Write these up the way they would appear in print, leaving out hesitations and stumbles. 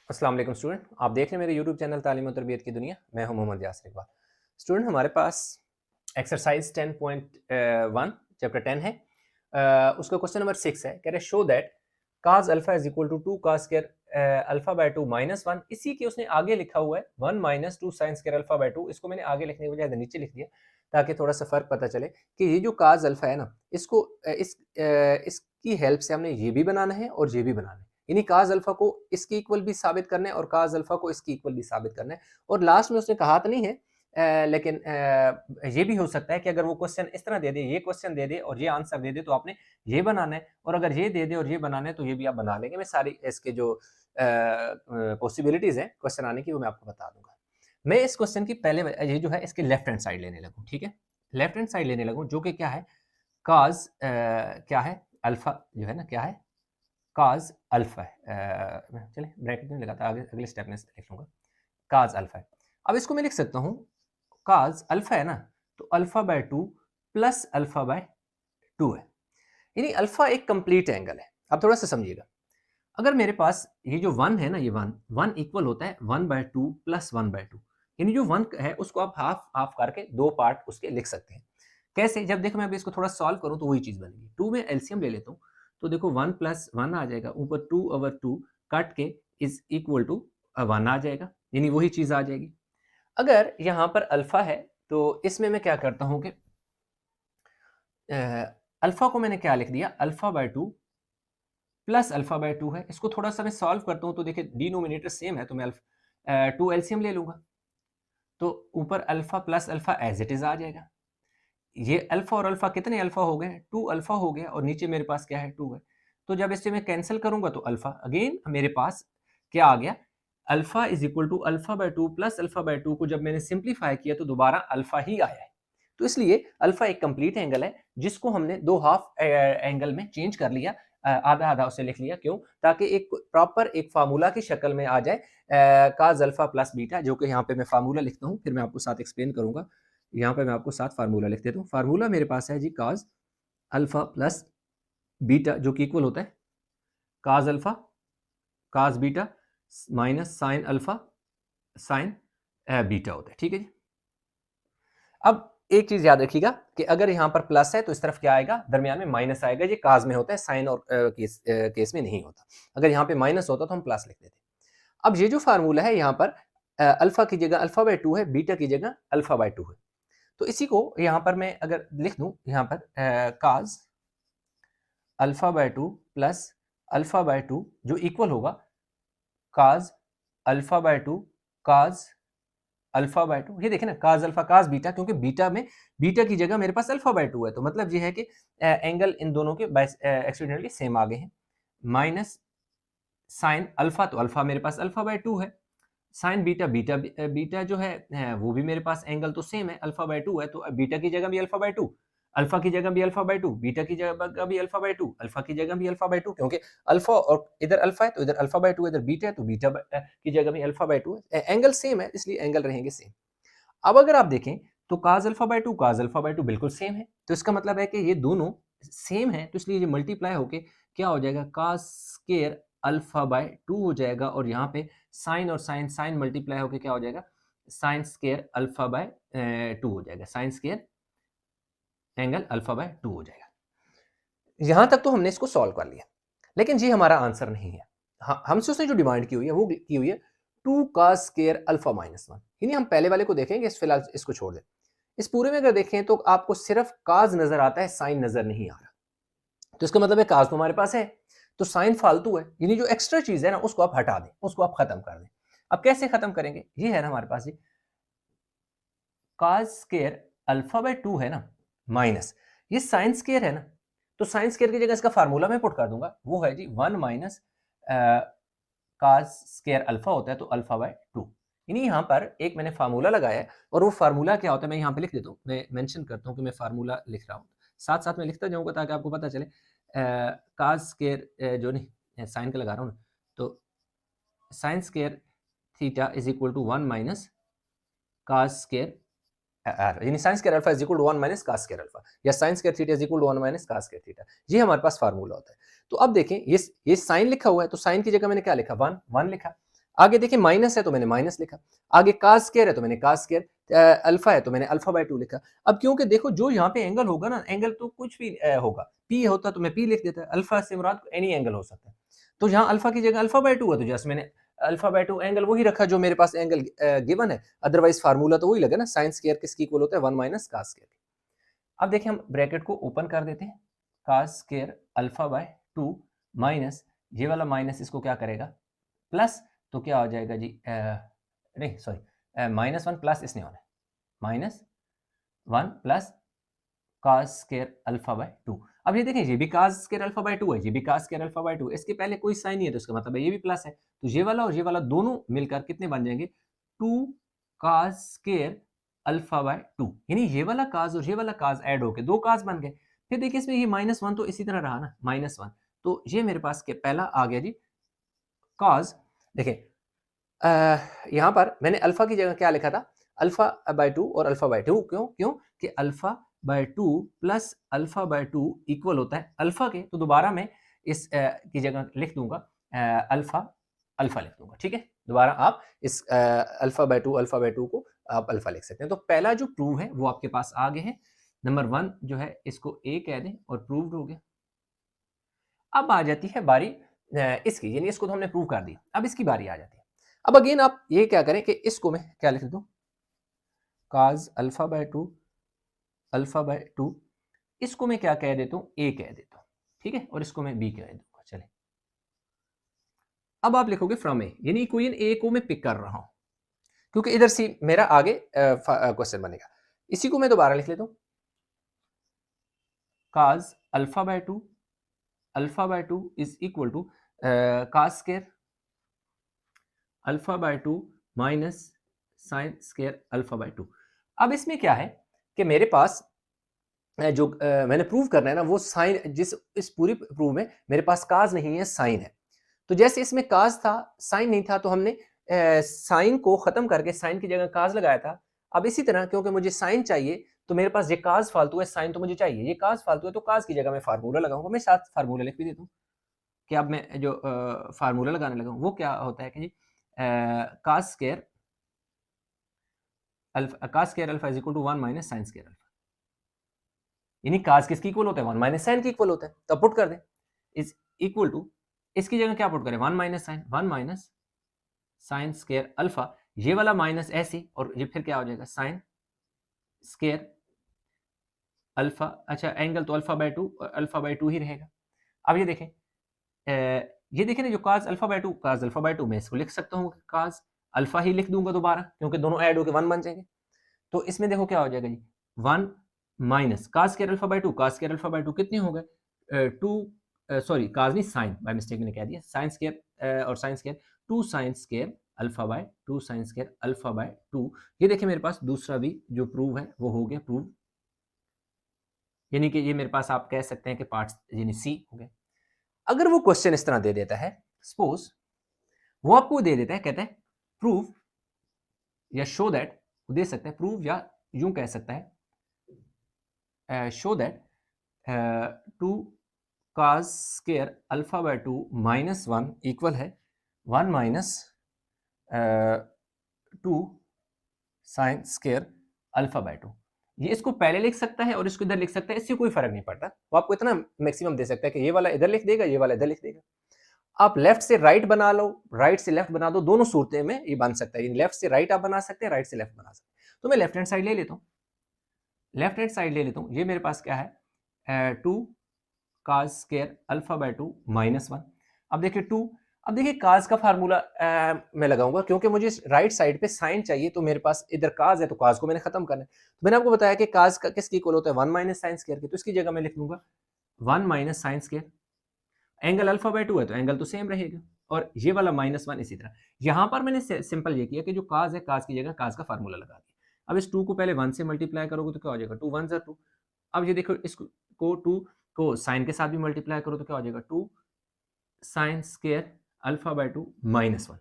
अस्सलाम वालेकुम स्टूडेंट, आप देख रहे हैं मेरे यूट्यूब चैनल तालीम और तरबियत की दुनिया। मैं हूं मोहम्मद यासिर इकबाल। स्टूडेंट, हमारे पास एक्सरसाइज 10.1 चैप्टर 10 है। उसका क्वेश्चन नंबर 6 है। कह रहे show that cos alpha is equal to 2 cos square alpha by 2 -1। इसी के उसने आगे लिखा हुआ है 1 - 2 साइन स्क्वायर अल्फा बाय 2। इसको मैंने आगे लिखने की बजाय नीचे लिख दिया ताकि थोड़ा सा फर्क पता चले कि ये जो काज अल्फा है ना, इसको इसकी हेल्प से हमने ये भी बनाना है और ये भी बनाना है। यानी काज अल्फा को इसकी इक्वल भी साबित करना है और काज अल्फा को इसकी इक्वल भी साबित करना है। और लास्ट में उसने कहा तो नहीं है, लेकिन ये भी हो सकता है कि अगर वो क्वेश्चन इस तरह दे दे, ये क्वेश्चन दे दे और ये आंसर दे दे, तो आपने ये बनाना है, और अगर ये दे दे और ये बनाना है तो ये भी आप बना लेंगे। मैं सारी इसके जो पॉसिबिलिटीज है क्वेश्चन आने की वो मैं आपको बता दूंगा। मैं इस क्वेश्चन की पहले ये जो है इसके लेफ्ट हैंड साइड लेने लगूँ, ठीक है। लेफ्ट हैंड साइड लेने लगूँ जो कि क्या है, काज क्या है, अल्फा जो है ना, क्या है, काज अल्फा है। चले ब्रैकेट में लगाता, आगे अगले स्टेप में लिख लूंगा काज अल्फा है। अब इसको मैं लिख सकता हूँ, काज अल्फा है ना, तो alpha by 2 plus alpha by 2 है। यानी अल्फा एक कंप्लीट एंगल है। अब थोड़ा सा समझिएगा, अगर मेरे पास ये जो 1 है ना, ये 1 इक्वल होता है 1/2 प्लस 1/2। यानी जो 1 है उसको आप हाफ हाफ करके दो पार्ट उसके लिख सकते हैं। कैसे? जब देखो मैं अभी इसको थोड़ा सॉल्व करूं तो वही चीज बनेगी। 2 में एलसीएम ले लेता हूं, तो देखो 1 + 1 आ जाएगा, ऊपर 2/2 काट के इज इक्वल टू 1 आ जाएगा, यानी वही चीज आ जाएगी। अगर यहाँ पर अल्फा है तो इसमें मैं क्या करता हूँ कि अल्फा को मैंने क्या लिख दिया, alpha by 2 plus alpha by 2 है। इसको थोड़ा सा मैं सॉल्व करता हूँ तो देखिए डिनोमिनेटर सेम है, तो मैं 2 एलसीएम ले लूंगा, तो ऊपर alpha plus alpha as it is आ जाएगा। ये अल्फा और अल्फा कितने अल्फा हो गए, 2 अल्फा हो गया, और नीचे मेरे पास क्या है, 2 है। तो जब इसे मैं कैंसिल करूंगा तो अल्फा अगेन मेरे पास क्या आ गया, alpha is equal to alpha by 2 plus alpha by 2 को जब मैंने सिंप्लीफाई किया तो दोबारा अल्फा ही आया है। तो इसलिए अल्फा एक कंप्लीट एंगल है जिसको हमने दो हाफ एंगल में चेंज कर लिया, आधा आधा उसे लिख लिया। क्यों? ताकि एक प्रॉपर एक फार्मूला की शक्ल में आ जाए, काज अल्फा प्लस बीटा, जो कि यहाँ पे मैं फार्मूला लिखता हूँ, फिर मैं आपको साथ एक्सप्लेन करूंगा। यहाँ पे मैं आपको साथ फार्मूला लिख देता हूँ। फार्मूला मेरे पास है जी, काज अल्फा प्लस बीटा, जो कि इक्वल होता है काज alpha cos beta minus sine alpha sine beta होता है, ठीक है जी। अब एक चीज याद रखिएगा कि अगर यहाँ पर प्लस है तो इस तरफ क्या आएगा, दरमियान में माइनस आएगा। ये काज में होता है, साइन और केस में नहीं होता। अगर यहाँ पे माइनस होता तो हम प्लस लिख देते। अब ये जो फार्मूला है यहाँ पर अल्फा की जगह अल्फा बाय 2 है, बीटा की जगह अल्फा बाय 2 है। तो इसी को यहाँ पर मैं अगर लिख दूं, यहाँ पर काज alpha by 2 plus alpha by 2 जो इक्वल होगा काज alpha by 2 cause alpha by 2। ये देखें ना, काज अल्फा काज बीटा, क्योंकि बीटा में बीटा की जगह मेरे पास अल्फा बाय 2 है, तो मतलब ये है कि एंगल इन दोनों के एक्सीडेंटली सेम आ गए हैं। माइनस साइन अल्फा, तो अल्फा मेरे पास अल्फा बाय 2 है। साइन बीटा बीटा बीटा जो है वो भी मेरे पास एंगल तो सेम है, अल्फा बाय 2 है, तो बीटा की जगह भी अल्फा बाय 2, अल्फा की जगह भी अल्फा बाय 2, बीटा की जगह भी अल्फा बाय 2, अल्फा की जगह भी अल्फा बाय 2, क्योंकि अल्फा और इधर अल्फा है तो इधर अल्फा बाय 2, इधर बीटा है तो बीटा की जगह भी अल्फा बाय 2 है। एंगल सेम है इसलिए एंगल रहेंगे सेम। अब अगर आप देखें तो काज alpha by 2 cause alpha by 2 बिल्कुल सेम है, तो इसका मतलब है कि ये दोनों सेम है, तो इसलिए ये मल्टीप्लाई होके क्या हो जाएगा, काज स्क्वायर अल्फा बाय 2 हो जाएगा। और यहाँ पे साइन और साइन साइन मल्टीप्लाई होके क्या हो जाएगा, साइन स्क्वायर अल्फा बाय 2 हो जाएगा, sine square angle alpha by 2 हो जाएगा। यहां तक तो हमने इसको सॉल्व कर लिया, लेकिन ये हमारा आंसर नहीं है। हमसे उसने जो डिमांड की हुई है वो की हुई है 2 काज स्क्वायर अल्फा -1। यानी हम पहले वाले को देखेंगे, फिलहाल इसको छोड़ दें। इस पूरे में अगर देखें तो आपको सिर्फ काज नजर आता है, साइन नजर नहीं आ रहा। तो इसका मतलब है काज तो हमारे पास है, तो साइन फालतू है, यानी जो एक्स्ट्रा चीज है ना उसको आप हटा दें, उसको आप खत्म कर दें। अब कैसे खत्म करेंगे, ये है ना हमारे पास, ये काज स्क्वायर अल्फा बाय 2 है ना, माइनस ये साइन स्क्वायर है ना, तो साइन स्क्वायर की जगह इसका फार्मूला मैं पुट कर दूंगा, वो है जी 1 माइनस काज स्क्वायर अल्फा होता है तो अल्फा बाय 2। यानी यहाँ पर एक मैंने फार्मूला लगाया है, और वो फार्मूला क्या होता है मैं यहाँ पे लिख देता हूँ, मैं मेंशन करता हूँ कि मैं फार्मूला लिख रहा हूँ, साथ साथ में लिखता जाऊँगा ताकि आपको पता चले। काज स्क्वायर जो नहीं साइन का लगा रहा हूँ ना, तो sine square theta is equal to 1 minus cos square यानी sine square alpha is equal to 1 minus cos square alpha, या sine square theta is equal to 1 minus cos square theta. ये हमारे पास फार्मूला होता है। तो अब देखें ये साइन लिखा हुआ है, तो साइन की जगह मैंने क्या लिखा, 1 लिखा। आगे देखिए माइनस है तो मैंने माइनस लिखा, आगे काज स्क्वायर है तो मैंने काज स्क्वायर, अल्फा है तो मैंने अल्फा बाय 2 लिखा। अब क्योंकि देखो जो यहाँ पे एंगल होगा ना, एंगल तो कुछ भी होगा, पी होता तो मैं पी लिख देता, अल्फा से मुराद एनी एंगल हो सकता है। तो यहाँ अल्फा की जगह अल्फा बाय 2 है तो जस्ट मैंने अल्फा बाय 2 एंगल वही रखा जो मेरे पास एंगल गिवन है, अदरवाइज फार्मूला तो वही लगा ना, साइन स्क्वायर किसकी इक्वल होता है 1 माइनस काज स्क्वायर। अब देखिए हम ब्रैकेट को ओपन कर देते हैं, काज स्क्वायर अल्फा बाय 2 माइनस ये वाला माइनस इसको क्या करेगा प्लस, तो क्या हो जाएगा जी नहीं सॉरी -1 प्लस इसने होना है -1 plus cos square alpha by 2। अब ये देखें ये भी cos स्क्वायर अल्फा बाय 2 है, ये भी cos स्क्वायर अल्फा बाय 2, इसके पहले कोई साइन नहीं है तो इसका मतलब है ये भी प्लस है, तो ये वाला और ये वाला दोनों मिलकर कितने बन जाएंगे 2 cos स्क्वायर अल्फा बाय 2, यानी ये वाला cos और ये वाला cos ऐड होके 2 cos बन गए। फिर देखिए इसमें ये -1 तो इसी तरह रहा ना -1, तो ये मेरे पास के पहला आ गया जी cos। देखिए यहाँ पर मैंने अल्फा की जगह क्या लिखा था, अल्फा बाय 2 और अल्फा बाय 2, क्यों क्यों कि alpha by 2 plus alpha by 2 equal होता है अल्फा के, तो दोबारा मैं इस की जगह लिख दूंगा अल्फा अल्फा लिख दूंगा, ठीक है। दोबारा आप इस अल्फा बाय 2 को आप अल्फा लिख सकते हैं। तो पहला जो प्रूव है वो आपके पास आ गए हैं, नंबर 1 जो है इसको ए कह दें और प्रूव्ड हो गया। अब आ जाती है बारी इसकी, यानी इसको तो हमने प्रूव कर दिया, अब इसकी बारी आ जाती है। अब अगेन आप ये क्या करें कि इसको मैं क्या लिख दूं, cos alpha by 2 alpha by 2, इसको मैं क्या कह देता हूं ए कह देता हूं, ठीक है, और इसको मैं बी कह दूंगा। चले अब आप लिखोगे फ्रॉम ए, यानी इक्वेशन ए को मैं पिक कर रहा हूं क्योंकि इधर से मेरा आगे क्वेश्चन बनेगा। इसी को मैं दोबारा लिख लेता हूं, cos alpha by 2 is equal to cos square alpha by 2 minus sine square alpha by 2। अब इसमें क्या है कि मेरे पास जो मैंने प्रूव करना है ना वो साइन, जिस इस पूरी प्रूव में मेरे पास काज नहीं है साइन है, तो जैसे इसमें काज था साइन नहीं था तो हमने साइन को खत्म करके साइन की जगह काज लगाया था। अब इसी तरह क्योंकि मुझे साइन चाहिए तो मेरे पास ये काज फालतू है, साइन तो मुझे चाहिए, ये काज फालतू है तो काज की जगह मैं फार्मूला लगाऊंगा। मैं साथ फार्मूला लिख भी देता हूँ कि अब मैं जो फार्मूला लगाने लगा हूँ वो क्या होता है कि जी cos square alpha is equal to 1 minus sine square alpha, यानी काज किसकी इक्वल होता है 1 माइनस साइन की इक्वल होता है, तो पुट कर दें इज इक्वल टू, इसकी जगह क्या पुट करें 1 माइनस साइन स्क्वायर अल्फा, ये वाला माइनस ऐसे और ये फिर क्या हो जाएगा साइन स्क्वायर अल्फा, अच्छा एंगल तो अल्फा बाय 2 ही रहेगा। अब ये देखें ये देखें ना जो काज अल्फा बाय 2 मैं इसको लिख सकता हूँ काज अल्फा ही लिख दूंगा दोबारा क्योंकि दोनों ऐड होकर 1 बन जाएंगे। तो इसमें देखो क्या हो जाएगा जी 1 minus cos square alpha by 2 कितने हो गए 2 सॉरी काज नहीं साइन बाय मिस्टेक मैंने कह दिया, साइन स्क्वायर और sine square 2 sign square alpha by 2 sign square alpha by 2। ये देखिए मेरे पास दूसरा भी जो प्रूव है वो हो गया प्रूव, यानी कि ये मेरे पास आप कह सकते हैं कि पार्ट्स यानी सी हो गए। अगर वो क्वेश्चन इस तरह दे देता है, सपोज वो आपको दे देता है, कहता है प्रूव या शो दैट, दे सकता है प्रूव या यूं कह सकता है show that 2 cos square alpha by 2 minus 1 equal है 1 minus 2 sign square alpha by 2। ये इसको पहले लिख सकता है और इसको इधर लिख सकता है, इससे कोई फर्क नहीं पड़ता, वो आपको इतना मैक्सिमम दे सकता है कि ये वाला इधर लिख देगा, ये वाला इधर लिख देगा। आप लेफ्ट से राइट बना लो, राइट से लेफ्ट बना दो, दोनों सूरतें में ये बन सकता है, लेफ्ट से राइट आप बना सकते हैं, राइट से लेफ्ट बना सकते हैं। तो मैं लेफ्ट हैंड साइड ले लेता हूँ, लेफ्ट हैंड साइड ले लेता हूँ, ये मेरे पास क्या है 2 cos square alpha by 2 minus 1। अब देखिए 2, अब देखिए काज का फार्मूला मैं लगाऊंगा क्योंकि मुझे राइट साइड पे साइन चाहिए, तो मेरे पास इधर काज है तो काज को मैंने खत्म करना है। तो मैंने आपको बताया कि काज का किसकी इक्वल होता है 1 माइनस साइन स्क्वायर के, तो इसकी जगह मैं लिख दूंगा 1 minus sine square, angle alpha by 2 है तो एंगल तो सेम रहेगा, और ये वाला -1 इसी तरह। यहां पर मैंने सिंपल ये किया कि जो काज है काज की जगह काज का फार्मूला लगा दिया। अब इस 2 को पहले 1 से मल्टीप्लाई करोगे तो क्या हो जाएगा 2 1 2। अब ये देखो इसको 2 को साइन के साथ भी मल्टीप्लाई करो तो क्या हो जाएगा 2 sign square alpha by 2 minus 1।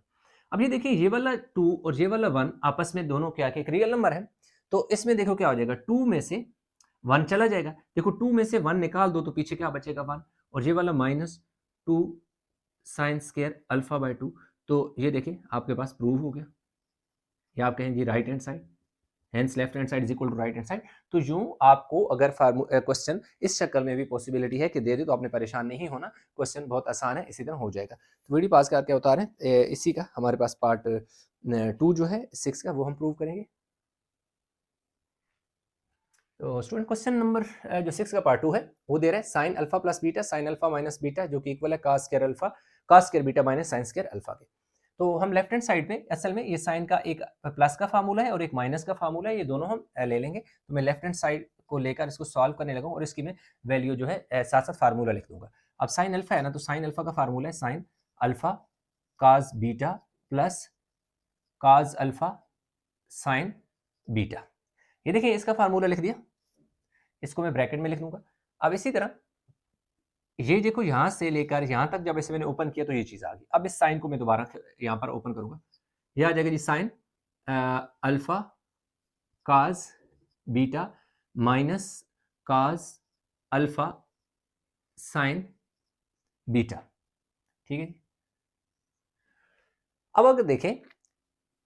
अब ये देखिए ये वाला 2 और ये वाला 1 आपस में दोनों क्या एक रियल नंबर है, तो इसमें देखो क्या हो जाएगा 2 में से 1 चला जाएगा, देखो 2 में से 1 निकाल दो तो पीछे क्या बचेगा 1, और ये वाला -2 साइन स्क्वायर अल्फा बाय 2, तो ये देखिए आपके पास प्रूव हो गया, या आप कहें जी right hand side, hence left hand side is equal to right hand side. तो यूं आपको अगर क्वेश्चन इस शक्ल में भी पॉसिबिलिटी है कि दे दे तो आपने परेशान नहीं होना, क्वेश्चन बहुत आसान है, इसी तरह हो जाएगा। तो वीडियो पास करके उतारें, इसी का हमारे पास पार्ट 2 जो है 6 का वो हम प्रूव करेंगे। तो स्टूडेंट क्वेश्चन नंबर जो 6 का पार्ट 2 है वो दे रहा है sine alpha plus beta sine alpha minus beta जो कि इक्वल है cos square alpha cos square beta minus sine square alpha के। तो हम लेफ्ट हैंड साइड पे असल में ये साइन का एक प्लस का फार्मूला है और एक माइनस का फार्मूला है, ये दोनों हम ले लेंगे। तो मैं लेफ्ट हैंड साइड को लेकर इसको सॉल्व करने लगा और इसकी मैं वैल्यू जो है साथ साथ फार्मूला लिख दूंगा। अब साइन अल्फा है ना, तो साइन अल्फा का फार्मूला है sine alpha cos beta plus cos alpha sine beta. ये देखिए इसका फार्मूला लिख दिया, इसको मैं ब्रैकेट में लिख दूंगा। अब इसी तरह ये देखो यहां से लेकर यहां तक जब इसे मैंने ओपन किया तो ये चीज आ गई। अब इस साइन को मैं दोबारा यहां पर ओपन करूंगा, यह आ जाएगा जी sine alpha cos beta minus cos alpha sine beta. ठीक है जी। अब अगर देखें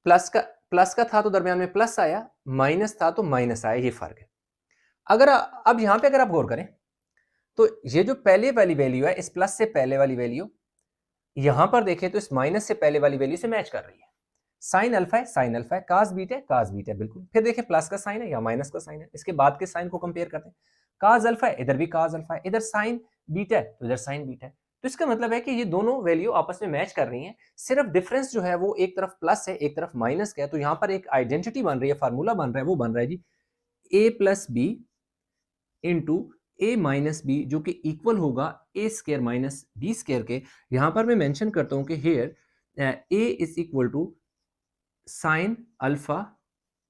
प्लस का था तो दरमियान में प्लस आया, माइनस था तो माइनस आया, ये फर्क है। अगर अब यहां पे अगर आप गौर करें तो ये जो पहले वाली वैल्यू है, इस प्लस से पहले वाली वैल्यू यहां पर देखें तो इस माइनस से पहले वाली वैल्यू से मैच कर रही है। साइन अल्फा है साइन अल्फा है, कास बीटा है कास बीटा है, बिल्कुल। फिर देखें प्लस का साइन है या माइनस का साइन है, इसके बाद के साइन को कंपेयर करते हैं। कास अल्फा है, इधर भी कास अल्फा है, इधर साइन बीटा है तो इधर साइन बीटा है। तो इसका मतलब है कि ये दोनों वैल्यू आपस में मैच कर रही हैं, सिर्फ डिफरेंस जो है वो एक तरफ प्लस है एक तरफ माइनस का है। तो यहां पर एक आइडेंटिटी बन रही है, फार्मूला बन रहा है, वो बन रहा है जी A plus B into A minus B, जो कि इक्वल होगा A square minus B square के। यहां पर मैं मेंशन करता हूं कि here A is equal to sine alpha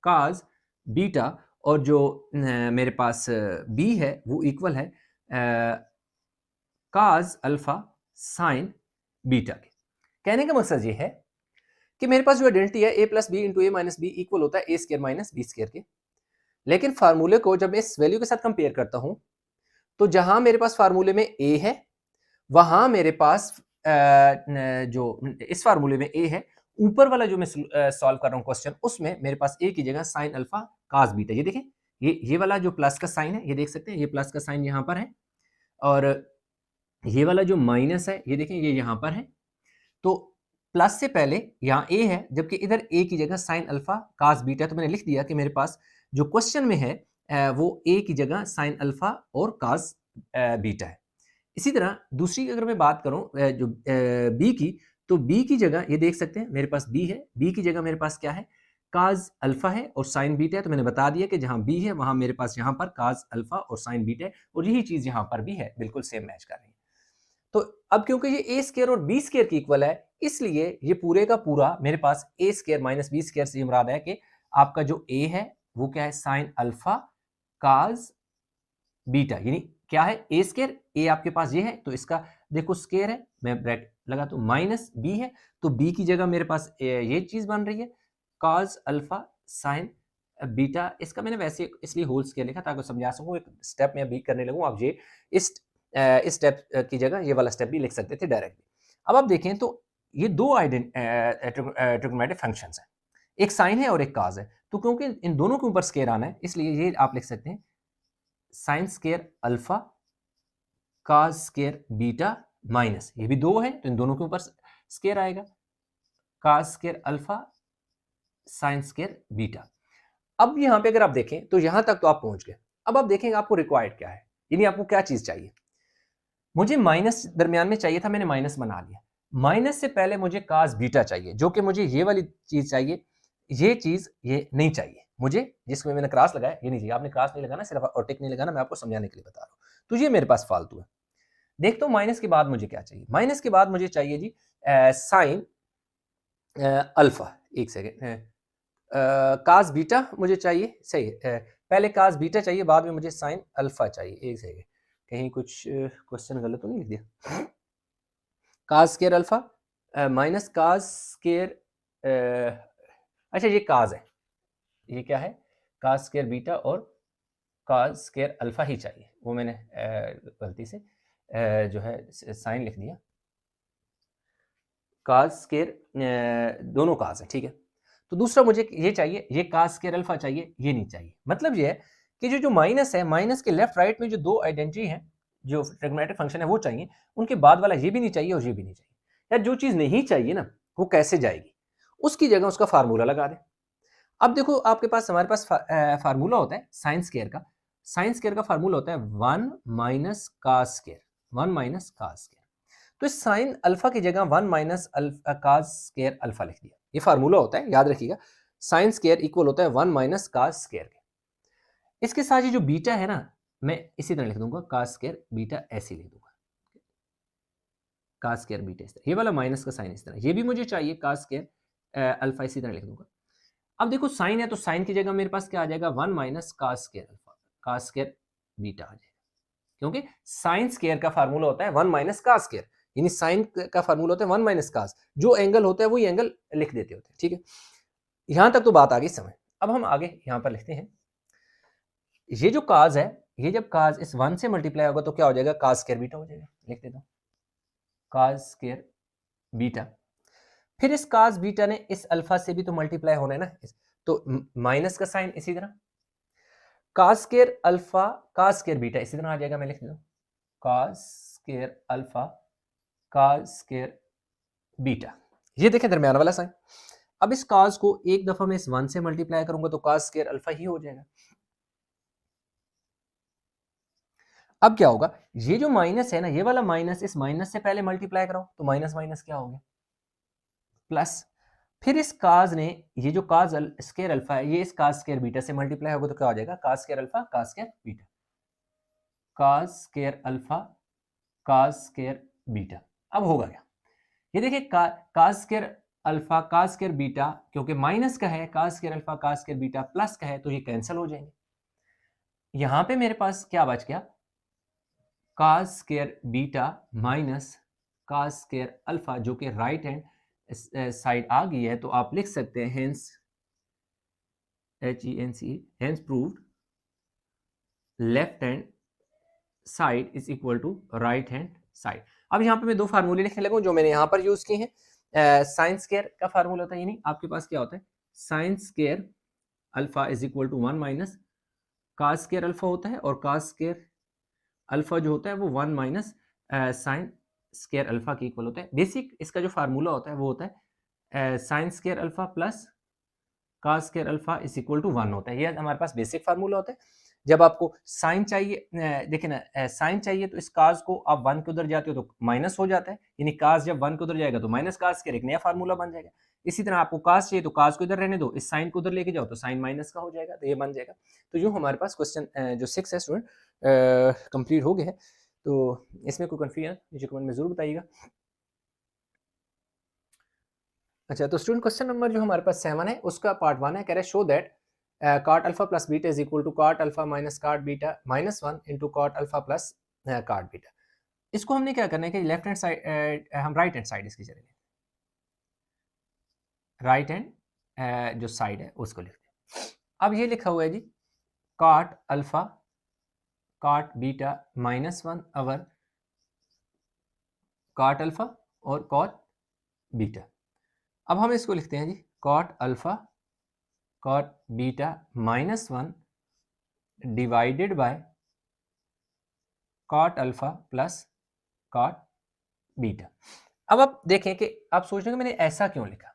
cos beta, और जो मेरे पास बी है वो इक्वल है काज अल्फा साइन बीटा के। कहने का मकसद ये है कि मेरे पास जो आइडेंटिटी है ए plus B into A minus B equal होता है A square minus B square के। लेकिन फार्मूले को जब मैं इस वैल्यू के साथ कंपेयर करता हूं तो जहां मेरे पास फार्मूले में ए है वहां मेरे पास जो इस फार्मूले में ए है, ऊपर वाला जो मैं सॉल्व कर रहा हूं क्वेश्चन उसमें मेरे पास ए की जगह साइन अल्फा कास बीटा। ये देखें ये वाला जो प्लस का साइन है, ये देख सकते हैं ये प्लस का साइन यहां पर है, और ये वाला जो माइनस है ये देखें ये यहां पर है। तो प्लस से पहले यहाँ ए है, जबकि इधर ए की जगह साइन अल्फा कास बीटा। तो मैंने लिख दिया कि मेरे पास जो क्वेश्चन में है वो ए की जगह साइन अल्फा और कास बीटा है। इसी तरह दूसरी अगर मैं बात करूं जो बी की, तो बी की जगह ये देख सकते हैं मेरे पास बी है, बी की जगह मेरे पास क्या है काज अल्फा है और साइन बीटा है। तो मैंने बता दिया कि जहां बी है वहां मेरे पास यहाँ पर काज अल्फा और साइन बीटा है, और यही चीज यहाँ पर भी है, बिल्कुल सेम मैच कर रही है। तो अब क्योंकि ये ए स्क्वायर और बी स्क्वायर की इक्वल है, इसलिए ये पूरे का पूरा मेरे पास ए स्क्वायर माइनस बी स्क्वायर से मुराद है कि आपका जो ए है वो क्या है साइन अल्फा काज बीटा, यानी क्या है ए स्क्वायर, ए आपके पास ये है तो इसका देखो स्क्वायर है, मैं ब्रैकेट लगा तो माइनस बी है, तो बी की जगह मेरे पास ये चीज बन रही है काज अल्फा साइन बीटा। इसका मैंने वैसे इसलिए होल स्क्वायर लिखा ताकि समझा सकूं, एक स्टेप में अभी करने लगूं। आप ये इस स्टेप की जगह ये वाला स्टेप भी लिख सकते थे डायरेक्टली। अब आप देखें तो ये दो ट्रिग्नोमेट्रिक फंक्शंस हैं, एक साइन है और एक काज है। तो क्योंकि इन दोनों के ऊपर स्क्वायर आना है इसलिए ये आप लिख सकते हैं साइन स्क्वायर अल्फा काज स्क्वायर बीटा माइनस, ये भी दो है तो इन दोनों के ऊपर स्क्वायर आएगा cos square alpha sine square beta. अब यहां पे अगर आप देखें तो यहां तक तो आप पहुंच गए। अब आप देखेंगे आपको रिक्वायर्ड क्या है, यानी आपको क्या चीज चाहिए। मुझे माइनस दरमियान में चाहिए था, मैंने माइनस बना लिया। माइनस से पहले मुझे कास बीटा चाहिए, जो कि मुझे ये वाली चीज चाहिए, ये चीज ये नहीं चाहिए मुझे, जिसमें मैंने क्रॉस लगाया ये नहीं चाहिए। आपने क्रॉस नहीं लगाना, सिर्फ और टिक नहीं लगाना, मैं आपको समझाने के लिए बता रहा हूं। तो ये मेरे पास फालतू है। देखता हूं माइनस के बाद मुझे क्या चाहिए। माइनस के बाद मुझे चाहिए जी साइन अल्फा, एक सेकेंड, कास बीटा मुझे चाहिए, सही है। पहले कास बीटा चाहिए, बाद में मुझे साइन अल्फा चाहिए। एक सेकेंड, कहीं कुछ क्वेश्चन गलत तो नहीं लिख दिया। Cos square alpha minus cos square, अच्छा ये काज है, ये क्या है कास स्केयर बीटा और कास स्केयर अल्फा ही चाहिए, वो मैंने गलती से जो है साइन लिख दिया। काज स्केयर दोनों काज है, ठीक है। तो दूसरा मुझे ये चाहिए, ये काज स्केयर अल्फा चाहिए, ये नहीं चाहिए। मतलब ये है कि जो माइनस है, माइनस के लेफ्ट राइट में जो दो आइडेंटिटी हैं, जो ट्रिग्नोमेट्रिक फंक्शन है वो चाहिए, उनके बाद वाला ये भी नहीं चाहिए और ये भी नहीं चाहिए। यार जो चीज़ नहीं चाहिए ना वो कैसे जाएगी, उसकी जगह उसका फार्मूला लगा दें। अब देखो आपके पास, हमारे पास फार्मूला होता है साइन स्केयर का। साइन स्केयर का फार्मूला होता है 1 minus cos square, 1 minus cos square. तो इस साइन अल्फा की जगह 1 माइनस काज स्केयर अल्फा लिख दिया। ये फार्मूला होता है, याद रखिएगा। साइन स्केयर इक्वल होता है 1 माइनस काज स्केयर के। इसके साथ ये जो बीटा है ना, मैं इसी तरह लिख दूंगा, काज स्केयर बीटा ऐसे लिख दूंगा, काज स्केयर बीटा इस तरह, ये वाला माइनस का साइन इस तरह, ये भी मुझे चाहिए काज स्केयर अल्फा, इसी तरह लिख दूंगा। अब देखो साइन है तो साइन की जगह मेरे पास क्या आ जाएगा, 1 minus cos square alpha, cos square beta आ जाएगा, क्योंकि साइन स्केयर का फार्मूला होता है 1 माइनस काज स्केयर, यानी साइन का फार्मूला होता है 1 माइनस काज, जो एंगल होता है वही एंगल लिख देते होते हैं, ठीक है। यहां तक तो बात आ गई समझ। अब हम आगे यहां पर लिखते हैं, ये जो काज है, ये जब काज इस 1 से मल्टीप्लाई होगा तो क्या हो जाएगा, काज स्केयर बीटा हो जाएगा। लिख देता हूं काज स्केयर बीटा। फिर इस काज बीटा ने इस अल्फा से भी तो मल्टीप्लाई होना है ना, तो माइनस का साइन इसी तरह, cos square alpha cos square beta इसी तरह आ जाएगा। मैं लिख देता हूं cos square alpha cos square beta, ये देखें दरमियान वाला साइन। अब इस काज को एक दफा मैं इस 1 से मल्टीप्लाई करूंगा तो काज स्केयर अल्फा ही हो जाएगा। अब क्या होगा, ये जो माइनस है ना, ये वाला माइनस इस माइनस से पहले मल्टीप्लाई कराओ तो माइनस माइनस क्या हो गया, प्लस। फिर इस काज ने, ये जो काज स्केयर अल्फा है, ये इस काज स्केयर बीटा से मल्टीप्लाई होगा तो क्या हो जाएगा, cos square alpha cos square beta, cos square alpha cos square beta. अब होगा क्या, ये देखिए cos square alpha cos square beta, क्योंकि माइनस का है, cos square alpha cos square beta plus का है, तो ये कैंसिल हो जाएंगे। यहां पे मेरे पास क्या बच गया, cos square beta minus cos square alpha, जो कि राइट हैंड साइड आ गई है, तो आप लिख सकते हैं hence HENC hence proved left hand side is equal to right hand side. अब यहाँ पे मैं दो फार्मूले लिखने लगा जो मैंने यहाँ पर यूज किए हैं। साइन स्केयर का फार्मूला होता है, यानी आपके पास क्या होता है, sine square alpha is equal to 1 minus cos square alpha होता है, और काज स्केयर अल्फा जो होता है वो 1 माइनस साइन स्केयर अल्फा के इक्वल होता है। बेसिक इसका जो फार्मूला होता है वो होता है sine square alpha plus cos square alpha is equal to 1 होता है। ये हमारे पास बेसिक फार्मूला होता है। जब आपको साइन चाहिए, देखिए ना, साइन चाहिए तो इस काज को आप 1 के उधर जाते हो तो माइनस हो जाता है, यानी काज जब 1 के उधर जाएगा तो माइनस काज स्केयर, एक नया फार्मूला बन जाएगा। इसी तरह आपको काज चाहिए तो काज को इधर रहने दो, इस साइन को उधर लेके जाओ तो साइन माइनस का हो जाएगा, तो ये बन जाएगा। तो यूँ हमारे पास क्वेश्चन जो 6 है स्टूडेंट कंप्लीट हो गया है। तो इसमें कोई कन्फ्यूजन नीचे कमेंट में जरूर बताइएगा। अच्छा, तो स्टूडेंट क्वेश्चन नंबर जो हमारे पास 7 है उसका पार्ट 1 है, कह रहे show that cot alpha plus beta is equal to cot alpha minus cot beta minus 1 into cot alpha plus cot beta. इसको हमने क्या करना है कि लेफ्ट हैंड साइड, हम राइट हैंड साइड इसकी जगह, राइट हैंड जो साइड है उसको लिखते हैं। अब ये लिखा हुआ है जी cot alpha cot beta minus 1 अवर cot अल्फा और cot बीटा। अब हम इसको लिखते हैं जी cot alpha cot beta minus 1 divided by cot alpha plus cot beta. अब आप देखें कि आप सोच रहे हैं कि मैंने ऐसा क्यों लिखा,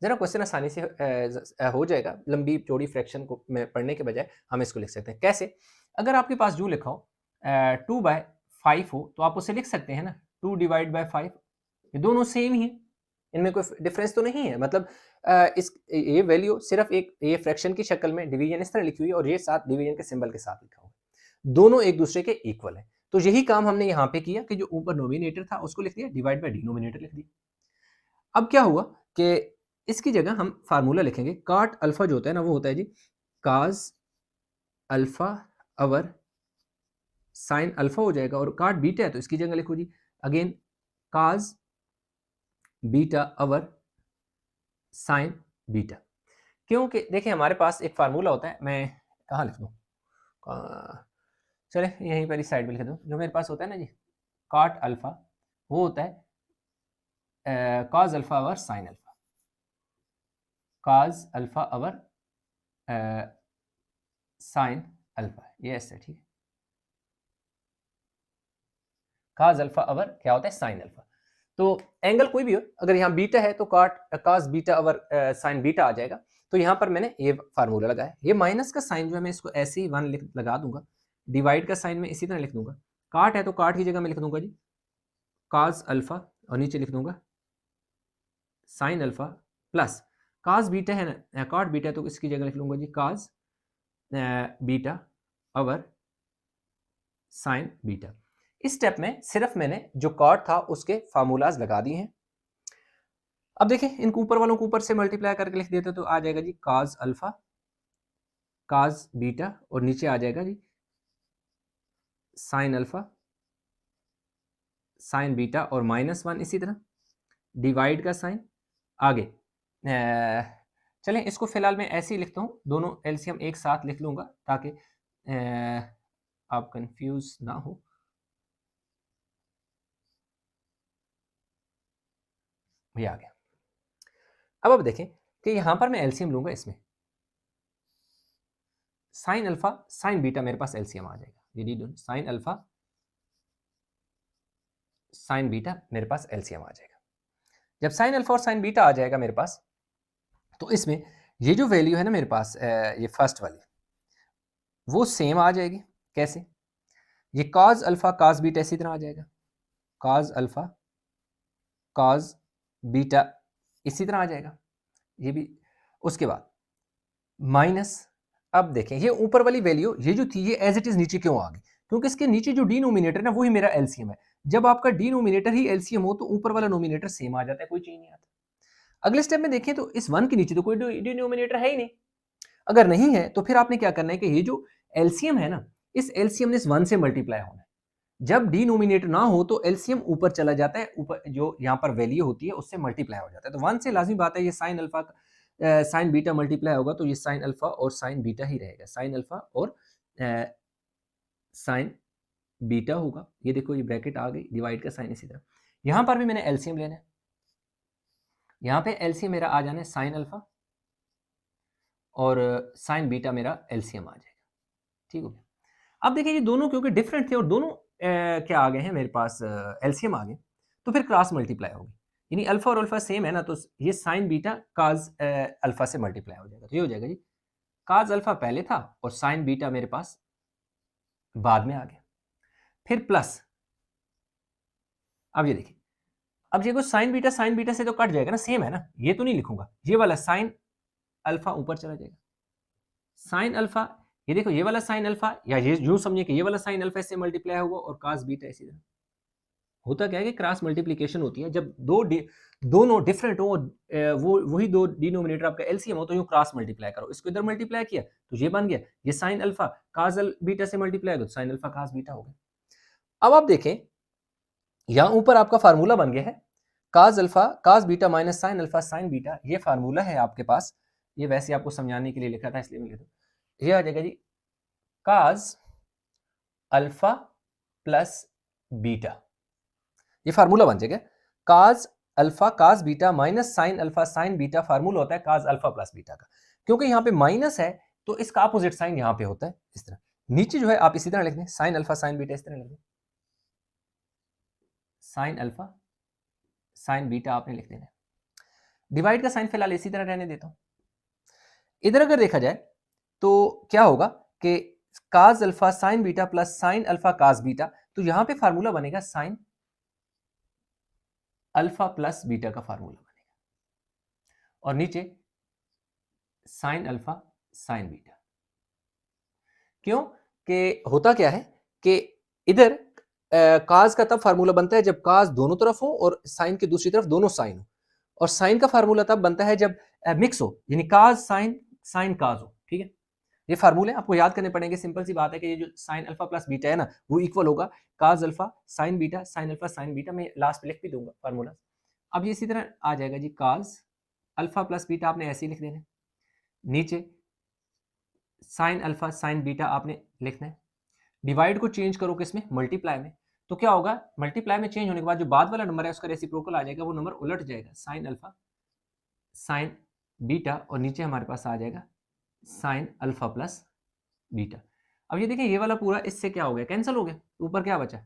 जरा क्वेश्चन आसानी से हो जाएगा, लंबी चौड़ी फ्रैक्शन को में पढ़ने के बजाय हम इसको लिख सकते हैं। कैसे, अगर आपके पास जो लिखा हो 2/5 हो तो आप उसे लिख सकते हैं ना 2 डिवाइड बाय 5, ये दोनों सेम ही है, इनमें कोई डिफरेंस तो नहीं है। मतलब इस ये वैल्यू सिर्फ एक ये फ्रैक्शन की शक्ल में डिवीजन इस तरह लिखी हुई है और ये साथ डिवीजन के सिंबल के साथ लिखा हुआ है, दोनों एक दूसरे के इक्वल है। तो यही काम हमने यहाँ पे किया कि जो ऊपर नोमिनेटर था उसको लिख दिया, डिवाइड बाय डिनोमिनेटर लिख दिया। अब क्या हुआ कि इसकी जगह हम फार्मूला लिखेंगे, काट अल्फा जो होता है ना वो होता है जी काज अल्फा अवर साइन अल्फा हो जाएगा, और काट बीटा है तो इसकी जगह लिखो जी अगेन काज बीटा अवर साइन बीटा। क्योंकि देखिए हमारे पास एक फार्मूला होता है, मैं कहाँ लिख दूँ, चले यहीं पर इस साइड में लिख दूँ, जो मेरे पास होता है ना जी काट अल्फा वो होता है cause alpha over sine alpha, cause alpha over sine alpha, ये ऐसे ठीक है। कॉज अल्फा ओवर क्या होता है साइन अल्फा। तो एंगल कोई भी हो, अगर यहाँ बीटा है तो cos beta over sine beta आ जाएगा। तो यहाँ पर मैंने ये फार्मूला लगाया। ये माइनस का साइन जो है मैं इसको ऐसे ही 1 लगा दूंगा, डिवाइड का साइन मैं इसी तरह लिख दूंगा। काट है तो काट की जगह मैं लिख दूंगा जी कॉस अल्फा, और नीचे लिख दूंगा sine alpha plus cos beta है ना, कॉट बीटा, तो इसकी जगह लिख लूंगा जी cos beta over sine beta. इस स्टेप में सिर्फ मैंने जो कॉट था उसके फार्मूलाज लगा दिए हैं। अब देखें इनको ऊपर वालों को ऊपर से मल्टीप्लाई करके लिख देते तो आ जाएगा जी कॉस अल्फा कॉस बीटा, और नीचे आ जाएगा जी साइन अल्फा साइन बीटा और -1, इसी तरह डिवाइड का साइन आगे। चलें इसको फिलहाल मैं ऐसे ही लिखता हूँ, दोनों एलसीएम एक साथ लिख लूंगा ताकि आप कंफ्यूज ना हो। ये आ गया। अब देखें कि यहां पर मैं एलसीएम लूंगा, इसमें साइन अल्फा साइन बीटा मेरे पास एलसीएम आ जाएगा, ये साइन अल्फा साइन बीटा मेरे पास एलसीएम आ जाएगा। जब साइन अल्फा और साइन बीटा आ जाएगा मेरे पास, तो इसमें ये जो वैल्यू है ना मेरे पास, ये फर्स्ट वाली, वो सेम आ जाएगी। कैसे? ये कॉज अल्फा कॉज बीटा इसी तरह आ जाएगा, कॉज अल्फा कॉज बीटा इसी तरह आ जाएगा, ये भी। उसके बाद माइनस, अब देखें ये ऊपर वाली वैल्यू ये जो थी ये एज इट इज नीचे क्यों आ गई? क्योंकि इसके नीचे जो डिनोमिनेटर है ना वही मेरा एलसीएम है। जब आपका डिनोमिनेटर ही एलसीएम हो तो ऊपर वाला नोमिनेटर सेम आ जाता है, कोई चेंज नहीं आता। अगले स्टेप में देखें तो इस 1 के नीचे तो कोई डिनोमिनेटर है ही नहीं। अगर नहीं है तो फिर आपने क्या करना है कि ये जो एलसीएम है ना, इस एलसीएम ने इस 1 से मल्टीप्लाई होना है। जब डिनोमिनेटर ना हो तो एलसीएम ऊपर चला जाता है, ऊपर जो यहाँ पर वैल्यू होती है उससे मल्टीप्लाई हो जाता है। तो 1 से लाजमी बात है ये sign alpha sine beta multiply होगा तो ये साइन अल्फा और साइन बीटा ही रहेगा, साइन अल्फा और साइन बीटा होगा। ये देखो ये ब्रैकेट आ गई, डिवाइड का साइन इसी तरह। यहाँ पर भी मैंने एलसीएम लेना है, यहाँ पे एलसीएम मेरा आ जाना है साइन अल्फा और साइन बीटा मेरा एलसीएम आ जाएगा। ठीक हो गया। अब देखिए ये दोनों क्योंकि डिफरेंट थे और दोनों क्या आ गए हैं मेरे पास एलसीएम आ गए, तो फिर क्रॉस मल्टीप्लाई होगी, यानी अल्फा और अल्फा सेम है ना, तो ये साइन बीटा काज अल्फा से मल्टीप्लाई हो जाएगा। तो ये हो जाएगा जी काज अल्फा पहले था और साइन बीटा मेरे पास बाद में आ गया। फिर प्लस, अब ये देखिए, अब ये कुछ साइन बीटा से तो कट जाएगा ना, सेम है ना, ये तो नहीं लिखूंगा, ये वाला साइन अल्फा ऊपर चला जाएगा, साइन अल्फा, ये देखो ये वाला साइन अल्फा, या ये यूं समझिए कि ये वाला साइन अल्फा से मल्टीप्लाई होगा और कास बीटा इसी तरह। होता क्या है कि क्रॉस मल्टीप्लिकेशन होती है जब दोनों डिफरेंट हो, वो वही दो डिनोमिनेटर आपका एलसीएम हो, तो यूं क्रॉस मल्टीप्लाई करो, इसको इधर मल्टीप्लाई किया तो ये बन गया, ये साइन अल्फा कास बीटा से मल्टीप्लाई हो तो साइन अल्फा कास बीटा हो गया। अब आप देखें यहां ऊपर आपका फार्मूला बन गया है cos alpha cos beta minus sine alpha sine beta, ये फार्मूला है आपके पास। ये वैसे आपको समझाने के लिए लिखा था इसलिए मैं लिख दूं, ये आ जाएगा जी कास अल्फा प्लस बीटा, ये फार्मूला बन जाएगा काज alpha cos beta minus sine alpha sine beta, formula होता है काज अल्फा प्लस बीटा का। क्योंकि यहाँ पे माइनस है तो इसका अपोजिट साइन यहाँ पे होता है इस तरह। नीचे जो है आप इसी तरह लिख दें साइन अल्फा साइन बीटा, इस तरह लिख दें साइन अल्फा साइन बीटा आपने लिख देना। डिवाइड का साइन फिलहाल इसी तरह रहने देता हूं। इधर अगर देखा जाए तो क्या होगा कि काज alpha sine beta plus sign alpha cos beta, तो यहां पे फार्मूला बनेगा साइन अल्फा प्लस बीटा का फार्मूला बनेगा, और नीचे साइन अल्फा साइन बीटा। क्यों कि होता क्या है कि इधर काज का तब फार्मूला बनता है जब काज दोनों तरफ हो और साइन की दूसरी तरफ दोनों साइन हो, और साइन का फार्मूला तब बनता है जब मिक्स हो, यानी काज साइन साइन काज हो। ठीक है, ये फार्मूले आपको याद करने पड़ेंगे। सिंपल सी बात है कि ये जो साइन अल्फा प्लस बीटा है ना वो इक्वल होगा काज alpha sine beta sine alpha sine beta, मैं लास्ट में लिख भी दूंगा फार्मूला। अब ये इसी तरह आ जाएगा जी काज अल्फा प्लस बीटा आपने ऐसे ही लिख देना है, नीचे साइन अल्फा साइन बीटा आपने लिखना है, डिवाइड को चेंज करो किसमें मल्टीप्लाई में, तो क्या होगा, मल्टीप्लाई में चेंज होने के बाद जो बाद वाला नंबर है उसका रेसिप्रोकल आ जाएगा, वो नंबर उलट जाएगा, साइन अल्फा साइन बीटा, और नीचे हमारे पास आ जाएगा साइन अल्फा प्लस बीटा। अब ये देखिए ये वाला पूरा इससे क्या हो गया, कैंसिल हो गया, ऊपर क्या बचा,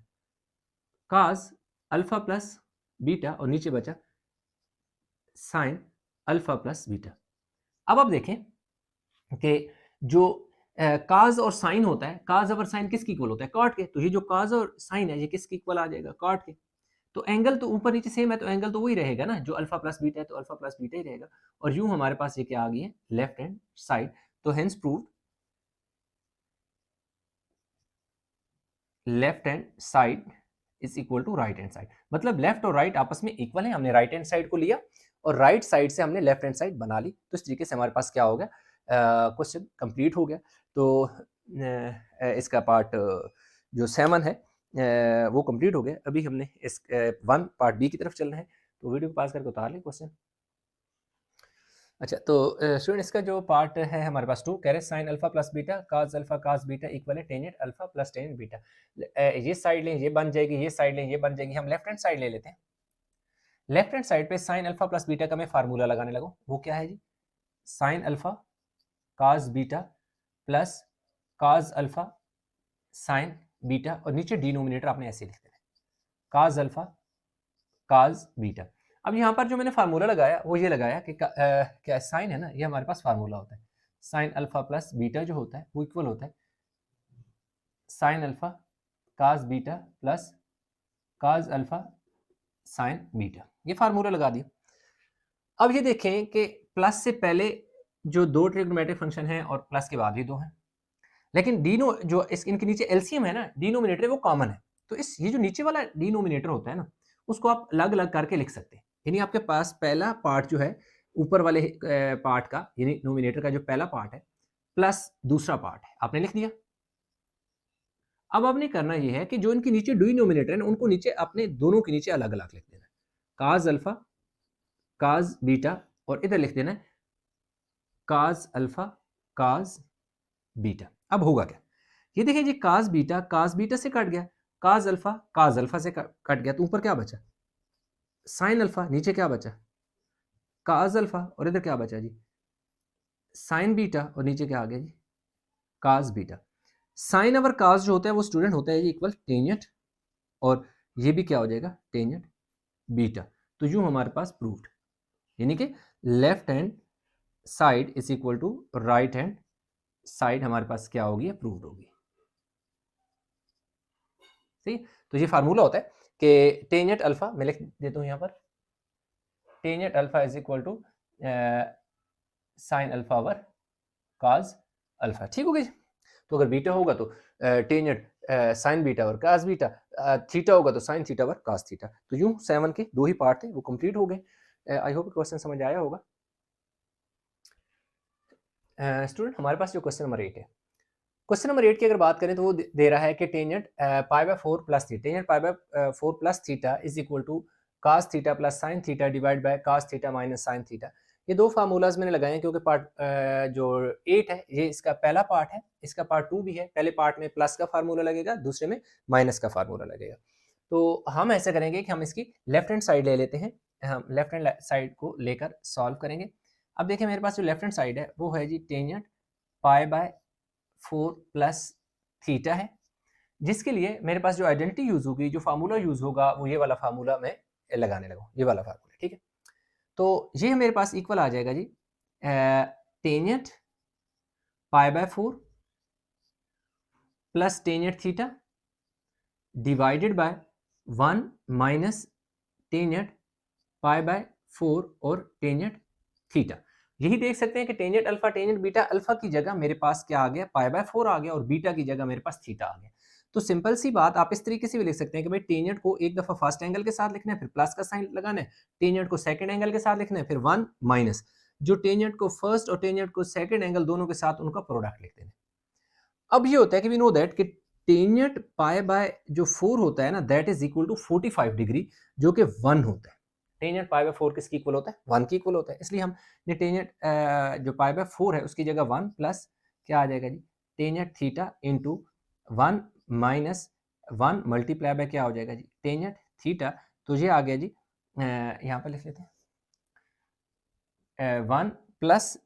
काज अल्फा प्लस बीटा, और नीचे बचा साइन अल्फा प्लस बीटा। अब आप देखें कि जो काज और साइन होता है, काज और साइन किसकी इक्वल होता है, कॉट के। तो ये जो काज और साइन है ये किसकी इक्वल आ जाएगा, कॉट के। तो एंगल तो ऊपर नीचे सेम है, तो एंगल तो वही रहेगा ना, जो अल्फा प्लस बीटा है तो अल्फा प्लस बीटा ही रहेगा। और यूं हमारे पास ये क्या आ गई है, लेफ्ट हैंड साइड। तो hence proved left hand side is equal to right hand side. मतलब लेफ्ट और राइट आपस में इक्वल है, हमने राइट हैंड साइड को लिया और राइट साइड से हमने लेफ्ट हैंड साइड बना ली। तो इस तरीके से हमारे पास क्या हो गया, क्वेश्चन कंप्लीट हो गया। तो इसका पार्ट जो 7 है वो कंप्लीट हो गया। अभी हमने इस 1 पार्ट बी की तरफ चलना है, तो वीडियो को पास करके उतार लें क्वेश्चन। अच्छा, तो स्टूडेंट इसका जो पार्ट है हमारे पास 2 कह रहे sine alpha plus beta cos alpha cos beta equal है tangent alpha plus tangent beta. ये साइड लें ये बन जाएगी, ये साइड लें ये बन जाएगी। हम लेफ्ट हैंड साइड ले लेते हैं। लेफ्ट हैंड साइड पे साइन अल्फा प्लस बीटा का मैं फार्मूला लगाने लगूँ, वो क्या है जी, sine alpha cos beta plus cos alpha sine beta, और नीचे डिनोमिनेटर आपने ऐसे लिख देना, काज अल्फा काज बीटा। अब यहाँ पर जो मैंने फार्मूला लगाया वो ये लगाया कि क्या साइन है ना, ये हमारे पास फार्मूला होता है, साइन अल्फा प्लस बीटा जो होता है वो इक्वल होता है sine alpha cos beta plus cos alpha sine beta. ये फार्मूला लगा दिया। अब ये देखें कि प्लस से पहले जो 2 ट्रिग्नोमेट्रिक फंक्शन है और प्लस के बाद भी 2 हैं, लेकिन डिनो जो इनके नीचे एलसीएम है ना, डिनोमिनेटर वो कॉमन है। तो इस ये जो नीचे वाला डिनोमिनेटर होता है ना, उसको आप अलग अलग करके लिख सकते हैं। यानी आपके पास पहला पार्ट जो है ऊपर वाले पार्ट का, यानी नोमिनेटर का जो पहला पार्ट है प्लस दूसरा पार्ट है, आपने लिख दिया। अब आपने करना यह है कि जो इनके नीचे डिनोमिनेटर है उनको नीचे अपने दोनों के नीचे अलग अलग लिख देना है, काज अल्फा काज बीटा, और इधर लिख देना है काज अल्फा काज बीटा। अब होगा क्या, ये देखिए जी काज बीटा से कट गया, काज अल्फा से कट गया, तो ऊपर क्या बचा, साइन अल्फा, नीचे क्या बचा, काज अल्फा, और इधर क्या बचा जी, साइन बीटा, और नीचे क्या आ गया जी, काज बीटा। साइन अवर काज जो होता है वो स्टूडेंट होता है जी इक्वल टेंजेंट, और ये भी क्या हो जाएगा, टेंजेंट बीटा। तो यूं हमारे पास प्रूव्ड, यानी कि left hand side is equal to right hand side हमारे पास क्या होगी, प्रूव्ड होगी। ठीक, तो ये फार्मूला होता है कि टेंजेंट अल्फा, मैं लिख देता हूं यहां पर, tangent alpha is equal to sine alpha over cos alpha. ठीक हो गई। तो अगर बीटा होगा तो टेंजेंट साइन बीटा और काज बीटा, थीटा होगा तो साइन थीटा और काज थीटा। तो यूं 7 के 2 ही पार्ट थे वो कंप्लीट हो गए। आई होप क्वेश्चन समझ आया होगा। स्टूडेंट हमारे पास जो क्वेश्चन नंबर 8 है, क्वेश्चन नंबर 8 की अगर बात करें तो वो दे रहा है कि tangent pi by 4 plus theta, tangent pi by 4 plus theta is equal to cos theta plus sine theta divide by cos theta minus sine theta. ये 2 फार्मूलाज मैंने लगाए हैं क्योंकि पार्ट जो 8 है ये इसका पहला पार्ट है, इसका पार्ट 2 भी है। पहले पार्ट में प्लस का फार्मूला लगेगा, दूसरे में माइनस का फार्मूला लगेगा। तो हम ऐसा करेंगे कि हम इसकी लेफ्ट हैंड साइड ले लेते हैं, हम लेफ्ट हैंड साइड को लेकर सॉल्व करेंगे। अब देखिए मेरे पास जो लेफ्ट हैंड साइड है वो है जी tangent pi by 4 plus theta है, जिसके लिए मेरे पास जो आइडेंटिटी यूज होगी, जो फार्मूला यूज होगा वो ये वाला फार्मूला मैं लगाने लगूँ, ये वाला फार्मूला। ठीक है, तो ये मेरे पास इक्वल आ जाएगा जी tangent pi by 4 plus tangent theta divided by 1 minus tangent pi by 4 और टेंजेंट थीटा। यही देख सकते हैं कि tangent alpha tangent beta, alpha की जगह मेरे पास क्या आ गया, पाई बाय 4 आ गया, और बीटा की जगह मेरे पास थीटा आ गया। तो सिंपल सी बात, आप इस तरीके से भी लिख सकते हैं कि भाई टेंजेंट को एक दफा फर्स्ट एंगल के साथ लिखना है, फिर प्लस का साइन लगाना है, टेंजेंट को सेकंड एंगल के साथ लिखना है, फिर 1 माइनस जो टेंजेंट को फर्स्ट और टेंजेंट को सेकंड एंगल दोनों के साथ उनका प्रोडक्ट लिख देना। अब ये होता है कि वी नो दैट कि टेंजेंट पाई बाय जो 4 होता है ना, that is equal to 45 degree, जो कि 1 होता है। टेंजेंट पाई बाय 4 किसकी इक्वल होता है, 1 की इक्वल होता है। इसलिए हम ने टेंजेंट जो पाई बाय 4 है उसकी जगह 1 प्लस क्या आ जाएगा जी, tangent theta into 1 minus 1 multiply by क्या हो जाएगा जी, टेंजेंट थीटा, तो ये आ गया जी, यहाँ पर लिख लेते हैं 1 प्लस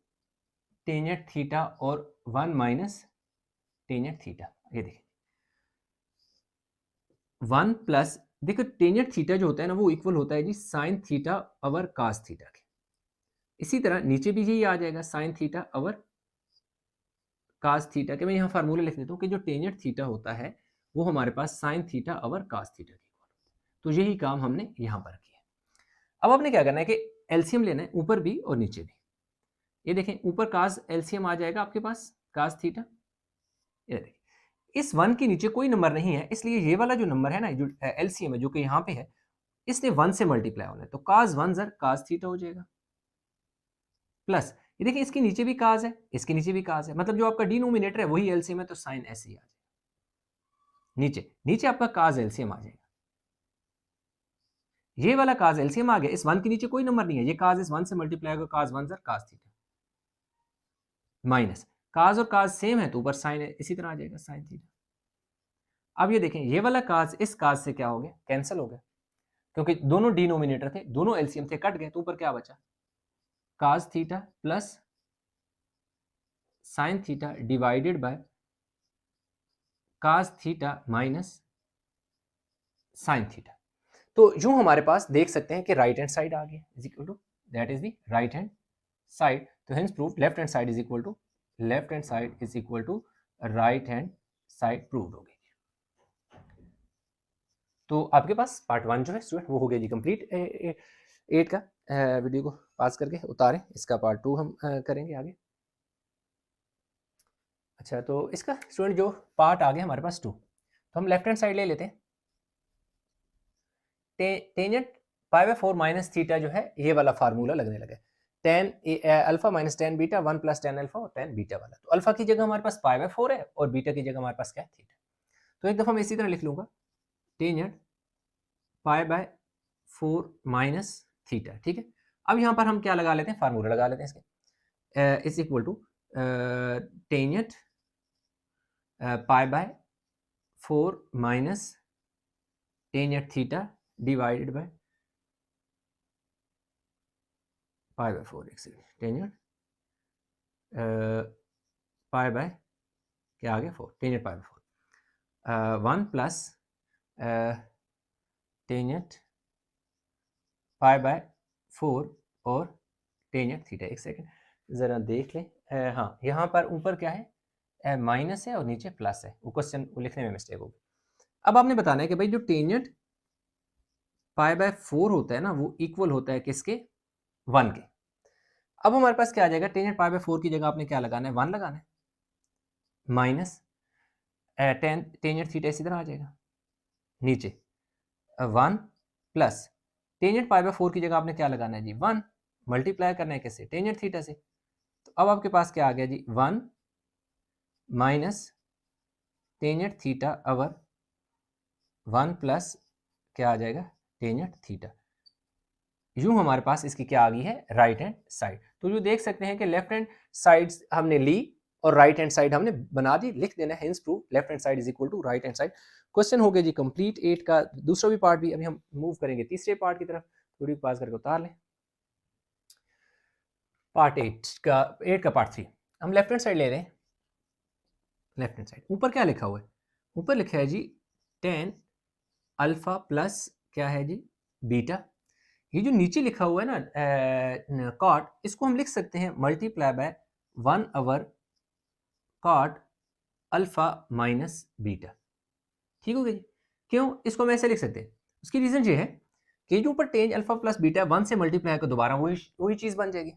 टेंजेंट थीटा और 1 माइनस टेंजेंट थीटा। ये देखिए 1 प्लस, देखो टेंजेंट थीटा जो होता है ना वो इक्वल होता है जी साइन थीटा अवर कास थीटा के। इसी तरह नीचे भी यही आ जाएगा साइन थीटा अवर कास थीटा के। मैं यहाँ फार्मूला लिख देता हूँ कि जो टेंजेंट थीटा होता है वो हमारे पास साइन थीटा अवर कास थीटा के इक्वल। तो यही काम हमने यहाँ पर किया। अब आपने क्या करना है कि एलसीएम लेना है ऊपर भी और नीचे भी। ये देखें ऊपर कास एलसीएम आ जाएगा आपके पास कास थीटा। ये देखिए इस 1 के नीचे कोई नंबर नहीं है, इसलिए ये वाला जो नंबर है ना जो एलसीएम है जो कि यहाँ पे है, इसने 1 से मल्टीप्लाई होना है, तो कास 1 जर कास थीटा हो जाएगा प्लस ये देखिए इसके नीचे भी कास है, इसके नीचे भी कास है, मतलब जो आपका डिनोमिनेटर है वही एलसीएम है, तो साइन ऐसे ही आ जाएगा। नीचे नीचे आपका कास एलसीएम आ जाएगा, ये वाला कास एलसीएम आ गया। इस 1 के नीचे कोई नंबर नहीं है, ये कास इस 1 से मल्टीप्लाई होगा, कास 1 जर कास थीटा माइनस कास और कास सेम है तो ऊपर साइन है, इसी तरह आ जाएगा साइन थीटा। अब ये देखें ये वाला कास इस कास से क्या हो गया, कैंसिल हो गया, क्योंकि दोनों डिनोमिनेटर थे, दोनों एलसीएम थे, कट गए, तो ऊपर क्या बचा cos theta plus sine theta divided by cos theta minus sine theta. तो यूं हमारे पास देख सकते हैं कि राइट हैंड साइड आ गया is equal to that is the right hand side. तो hence prove left hand side is equal to left hand side is equal to right hand side proved हो गई। तो आपके पास पार्ट 1 जो है student वो हो गया जी कंप्लीट 8 का। वीडियो को पास करके उतारें, इसका पार्ट 2 हम करेंगे आगे। अच्छा तो इसका स्टूडेंट जो पार्ट आ गया हमारे पास 2, तो हम लेफ्ट हैंड साइड ले लेते हैं। Tangent pi by 4 minus theta जो है ये वाला फार्मूला लगने लगा, tan alpha minus tan beta 1 plus tan alpha और टेन बीटा वाला। तो अल्फा की जगह हमारे पास पाई बाय 4 है और बीटा की जगह हमारे पास क्या है थीटा। तो एक दफा मैं इसी तरह लिख लूंगा tangent pi by 4 minus theta, ठीक है। अब यहाँ पर हम क्या लगा लेते हैं, फार्मूला लगा लेते हैं इसके, is equal to tangent pi by 4 minus tangent theta divided by pi by 4, एक सेकेंड, टेंजेंट पाई बाय क्या आ गया 4, tangent pi by 4 1 plus tangent pi by 4 और टेंजेंट थीटा। एक सेकेंड ज़रा देख लें, हाँ यहाँ पर ऊपर क्या है माइनस है और नीचे प्लस है, वो क्वेश्चन लिखने में मिस्टेक होगी। अब आपने बताना है कि भाई जो टेंजेंट पाई बाय 4 होता है ना वो इक्वल होता है किसके, 1 के। अब हमारे पास क्या आ जाएगा, टेंजेंट पाई बाय 4 की जगह आपने क्या लगाना है, 1 लगाना है, माइनस टेंजेंट थीटा इसी तरह आ जाएगा नीचे 1 प्लस टेंजेंट पाई बाय 4 की जगह आपने क्या लगाना है जी 1, मल्टीप्लाई करना है किससे, टेंजेंट थीटा से। तो अब आपके पास क्या आ गया जी 1 माइनस टेंजेंट थीटा अवर 1 प्लस क्या आ जाएगा टेंजेंट थीटा। यूं हमारे पास इसकी क्या आ गई है राइट हैंड साइड। तो जो देख सकते हैं कि लेफ्ट हैंड साइड हमने ली और राइट हैंड साइड हमने बना दी, लिख देना है hence prove left hand side is equal to right hand side. Question हो गया जी कंप्लीट 8 का दूसरा भी पार्ट भी। अभी हम मूव करेंगे तीसरे पार्ट की तरफ, वीडियो पास करके उतार लें। पार्ट 8 का पार्ट 3 हम लेफ्ट हैंड साइड ले रहे हैं। लेफ्ट हैंड साइड ऊपर क्या लिखा हुआ है, ऊपर लिखा है जी टेन अल्फा प्लस क्या है जी बीटा। ये जो नीचे लिखा हुआ है ना कॉट, इसको हम लिख सकते हैं multiply by 1 over cot alpha minus beta. ठीक हो गया जी। क्यों इसको हम ऐसे लिख सकते हैं, उसकी रीजन ये है कि जो ऊपर टेंज अल्फा प्लस बीटा 1 से मल्टीप्लाई कर दोबारा वही चीज बन जाएगी।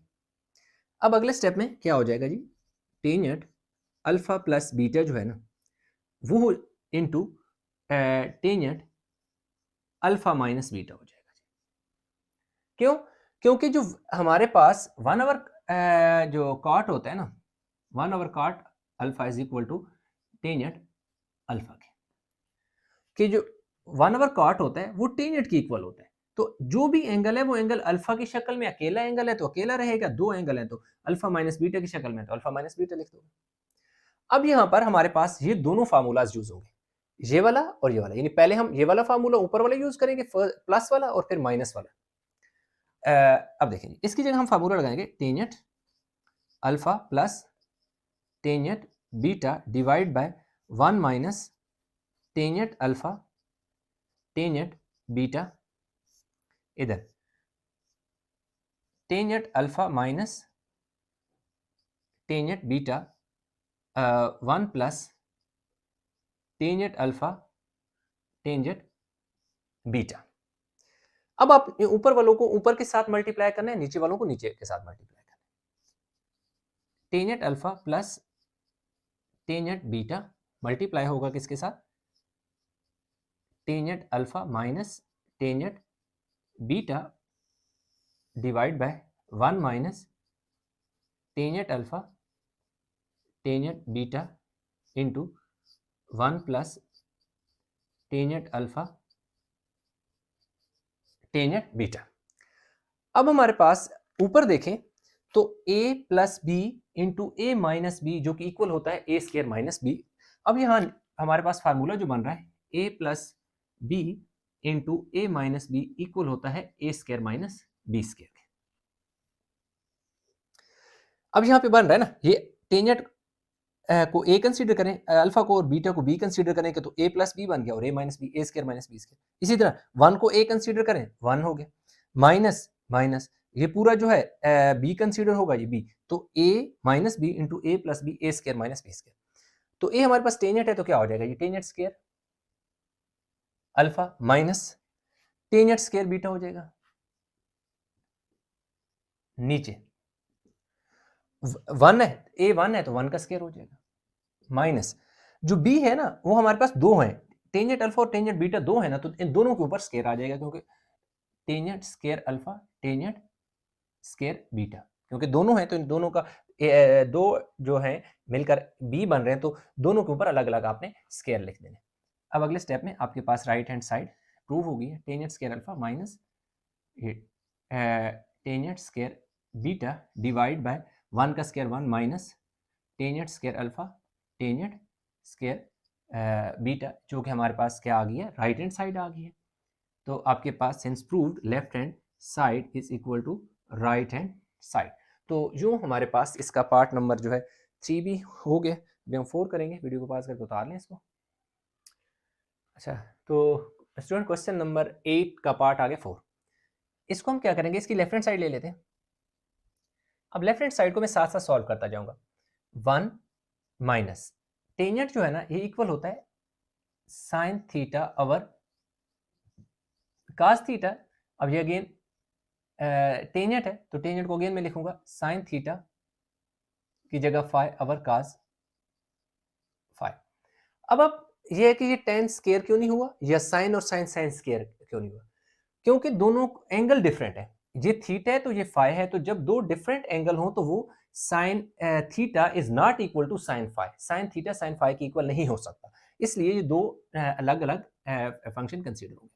अब अगले स्टेप में क्या हो जाएगा जी, टेंजेंट अल्फा प्लस बीटा जो है ना वो into tangent alpha minus beta हो जाएगा जी। क्यों, क्योंकि जो हमारे पास 1 ओवर जो कॉट होता है ना 1 over cot alpha is equal to tangent alpha के, कि जो 1 ओवर कॉट होता है वो टेंजेंट की इक्वल होता है। तो जो भी एंगल है वो एंगल अल्फा की शक्ल में अकेला एंगल है तो अकेला रहेगा, दो एंगल है तो अल्फा माइनस बीटा की शक्ल में तो अल्फा माइनस बीटा लिख दो। अब यहां पर हमारे पास ये दोनों फार्मूलाज यूज होंगे, ये वाला और ये वाला, यानी पहले हम ये वाला फार्मूला ऊपर वाला यूज करेंगे प्लस वाला और फिर माइनस वाला। अब देखेंगे इसकी जगह हम फार्मूला लगाएंगे tangent alpha plus tangent beta divide by 1 minus tangent alpha tangent beta, इधर tangent alpha minus tangent beta 1 plus tangent alpha tangent beta. अब आप ऊपर वालों को ऊपर के साथ मल्टीप्लाई करना है, नीचे वालों को नीचे के साथ मल्टीप्लाई करना है। Tangent alpha plus tangent beta multiply होगा किसके साथ, tangent alpha minus tangent beta divide by 1 minus tangent alpha tangent beta into 1 plus tangent alpha tangent beta. अब हमारे पास ऊपर देखें तो a plus B into A minus B जो कि इक्वल होता है ए स्क्वायर माइनस बी। अब यहाँ हमारे पास फार्मूला जो बन रहा है a plus B into A minus B equal होता है A square minus B square. अब यहाँ पे बन रहा है ना, ये टेंजेंट को a कंसीडर करें, अल्फा को और बीटा को b कंसीडर करें तो a प्लस बी बन गया और a minus B A square minus B square. इसी तरह 1 को a कंसीडर करें 1 हो गया, माइनस माइनस ये पूरा जो है b कंसीडर होगा ये b, तो a minus B into A plus B A square minus B square. तो a हमारे पास टेंजेंट है तो क्या हो जाएगा, ये tangent square alpha minus tangent square beta हो जाएगा, नीचे 1 है a 1 है तो 1 का स्क्वायर हो जाएगा, माइनस जो b है ना वो हमारे पास 2 है, टेंजेंट अल्फा और टेंजेंट बीटा 2 है ना, तो इन दोनों के ऊपर स्क्वायर आ जाएगा क्योंकि tangent square alpha tangent square beta, क्योंकि दोनों हैं तो इन दोनों का दो जो है मिलकर b बन रहे हैं तो दोनों के ऊपर अलग अलग आपने स्क्वायर लिख देने। अब अगले स्टेप में आपके पास राइट हैंड साइड प्रूव होगी tangent square alpha minus tangent square beta divide by 1 का square 1 minus tangent square alpha tangent square beta, जो कि हमारे पास क्या आ गई है, राइट हैंड साइड आ गई है। तो आपके पास since proved left hand side is equal to right hand side. तो जो हमारे पास इसका पार्ट नंबर जो है 3B हो गया। अभी हम 4 करेंगे, वीडियो को पास करके उतार लें इसको। अच्छा, तो स्टूडेंट क्वेश्चन नंबर 8 का पार्ट आ गया 4। इसको हम क्या करेंगे, इसकी लेफ्ट हैंड साइड ले लेते हैं। अब लेफ्ट हैंड साइड को मैं साथ साथ सॉल्व करता जाऊंगा। 1 माइनस टेंजेंट जो है ना ये इक्वल होता है साइन थीटा अवर कास थीटा। अब ये अगेन टेंजेंट है तो टेंजेंट को अगेन मैं लिखूंगा साइन थीटा की जगह फाई अवर कास फाई। अब ये है कि ये टेन स्क्वायर क्यों नहीं हुआ या साइन और साइन साइन स्क्वायर क्यों नहीं हुआ, क्योंकि दोनों एंगल डिफरेंट है। ये थीटा है तो ये फाई है, तो जब दो डिफरेंट एंगल हो तो वो sine theta is not equal to sine phi, sine theta sine phi के इक्वल नहीं हो सकता, इसलिए ये दो अलग अलग फंक्शन कंसीडर होंगे।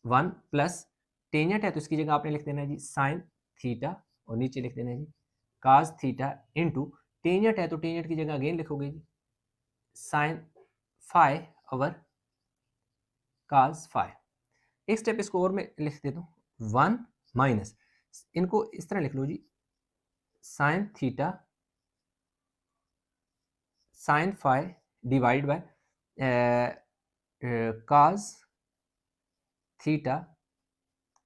1 प्लस टेंजेंट है तो इसकी जगह आपने लिख देना है जी साइन थीटा और नीचे लिख देना है जी कास थीटा इंटू टेंजेंट है तो टेंजेंट की जगह अगेन लिखोगे जी sine phi over cos phi. एक स्टेप इसको और मैं लिख देता हूँ 1 माइनस, इनको इस तरह लिख लो जी sine theta sine phi divide by cos theta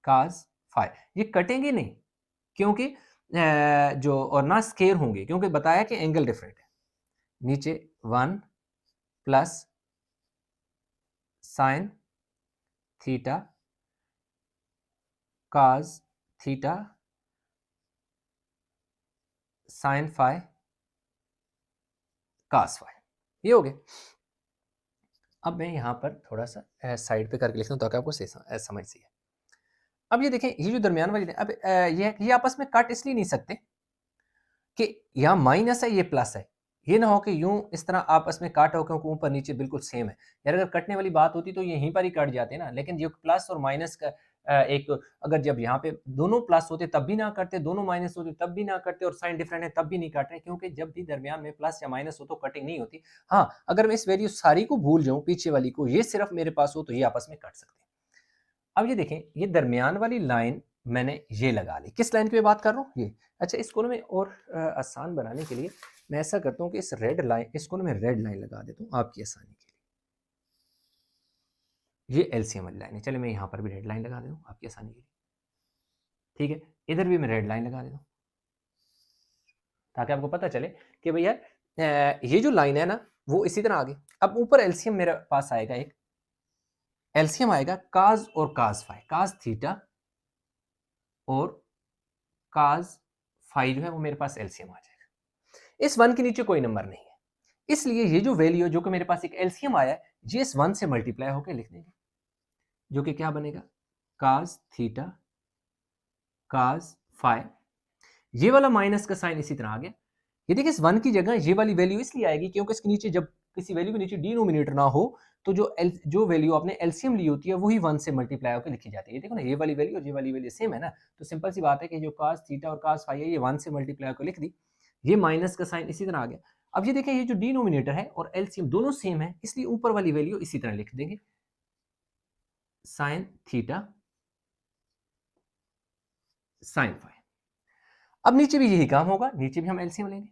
cos phi. ये कटेंगे नहीं क्योंकि जो और ना स्केयर होंगे क्योंकि बताया कि एंगल डिफरेंट है। नीचे 1 plus sine theta cos theta sine phi cos phi, ये हो गया। अब मैं यहां पर थोड़ा सा साइड पे करके लिखता हूं ताकि आपको समझ सके। अब ये देखें ये जो दरमियान वाली अब ये आपस में काट इसलिए नहीं सकते कि यहाँ माइनस है ये प्लस है, ये ना हो कि यूं इस तरह आपस में काट हो क्योंकि ऊपर नीचे बिल्कुल सेम है। यार अगर कटने वाली बात होती तो यहीं पर ही कट जाते ना, लेकिन जो प्लस और माइनस का एक अगर जब यहाँ पे दोनों प्लस होते तब भी ना करते, दोनों माइनस होते तब भी ना करते, और साइन डिफरेंट है तब भी नहीं काट रहे, क्योंकि जब भी दरमियान में प्लस या माइनस हो तो कटिंग नहीं होती। हाँ, अगर मैं इस वैल्यू सारी को भूल जाऊं, पीछे वाली को, ये सिर्फ मेरे पास हो, तो ये आपस में कट सकते हैं। अब ये देखें, ये दरमियान वाली लाइन मैंने ये लगा ली। किस लाइन की मैं बात कर रहा हूँ? ये। अच्छा, इसको ना मैं और आसान बनाने के लिए मैं ऐसा करता हूँ कि इस रेड लाइन, इसको ना मैं रेड लाइन लगा देता हूँ आपकी आसानी के लिए। ये एलसीएम वाली लाइन है। चले मैं यहाँ पर भी रेड लाइन लगा देता हूँ आपकी आसानी के लिए। ठीक है, इधर भी मैं रेड लाइन लगा देता हूँ ताकि आपको पता चले कि भैया ये जो लाइन है ना वो इसी तरह आगे। अब ऊपर एलसीएम मेरे पास आएगा, एक एलसीएम आएगा काज और काज फाई, काज थीटा और काज फाई जो है वो मेरे पास एलसीएम आ जाएगा। इस वन के नीचे कोई नंबर नहीं है, इसलिए ये जो वैल्यू जो कि मेरे पास एक एलसीएम आया है, ये इस वन से मल्टीप्लाई होकर लिख देंगे, जो कि क्या बनेगा, काज थीटा काज फाई। ये वाला माइनस का साइन इसी तरह आ गया। ये देखिए, इस वन की जगह ये वाली वैल्यू इसलिए आएगी क्योंकि इसके नीचे जब किसी वैल्यू के नीचे डिनोमिनेटर ना हो तो जो वैल्यू आपने एलसीएम ली होती है वही वन से मल्टीप्लाई होकर लिखी जाती है। ये देखो ना, ये वाली वैल्यू और ये वाली वैल्यू सेम है ना, तो सिंपल सी बात है कि जो कास थीटा और कास फाई है ये वन से मल्टीप्लाई होकर लिख दी। ये माइनस का साइन इसी तरह आ गया। अब ये देखें, ये जो डिनोमिनेटर है और एलसीएम दोनों सेम है, इसलिए ऊपर वाली वैल्यू इसी तरह लिख देंगे, साइन थीटा साइन फाई। अब नीचे भी यही काम होगा, नीचे भी हम एलसीएम लेंगे,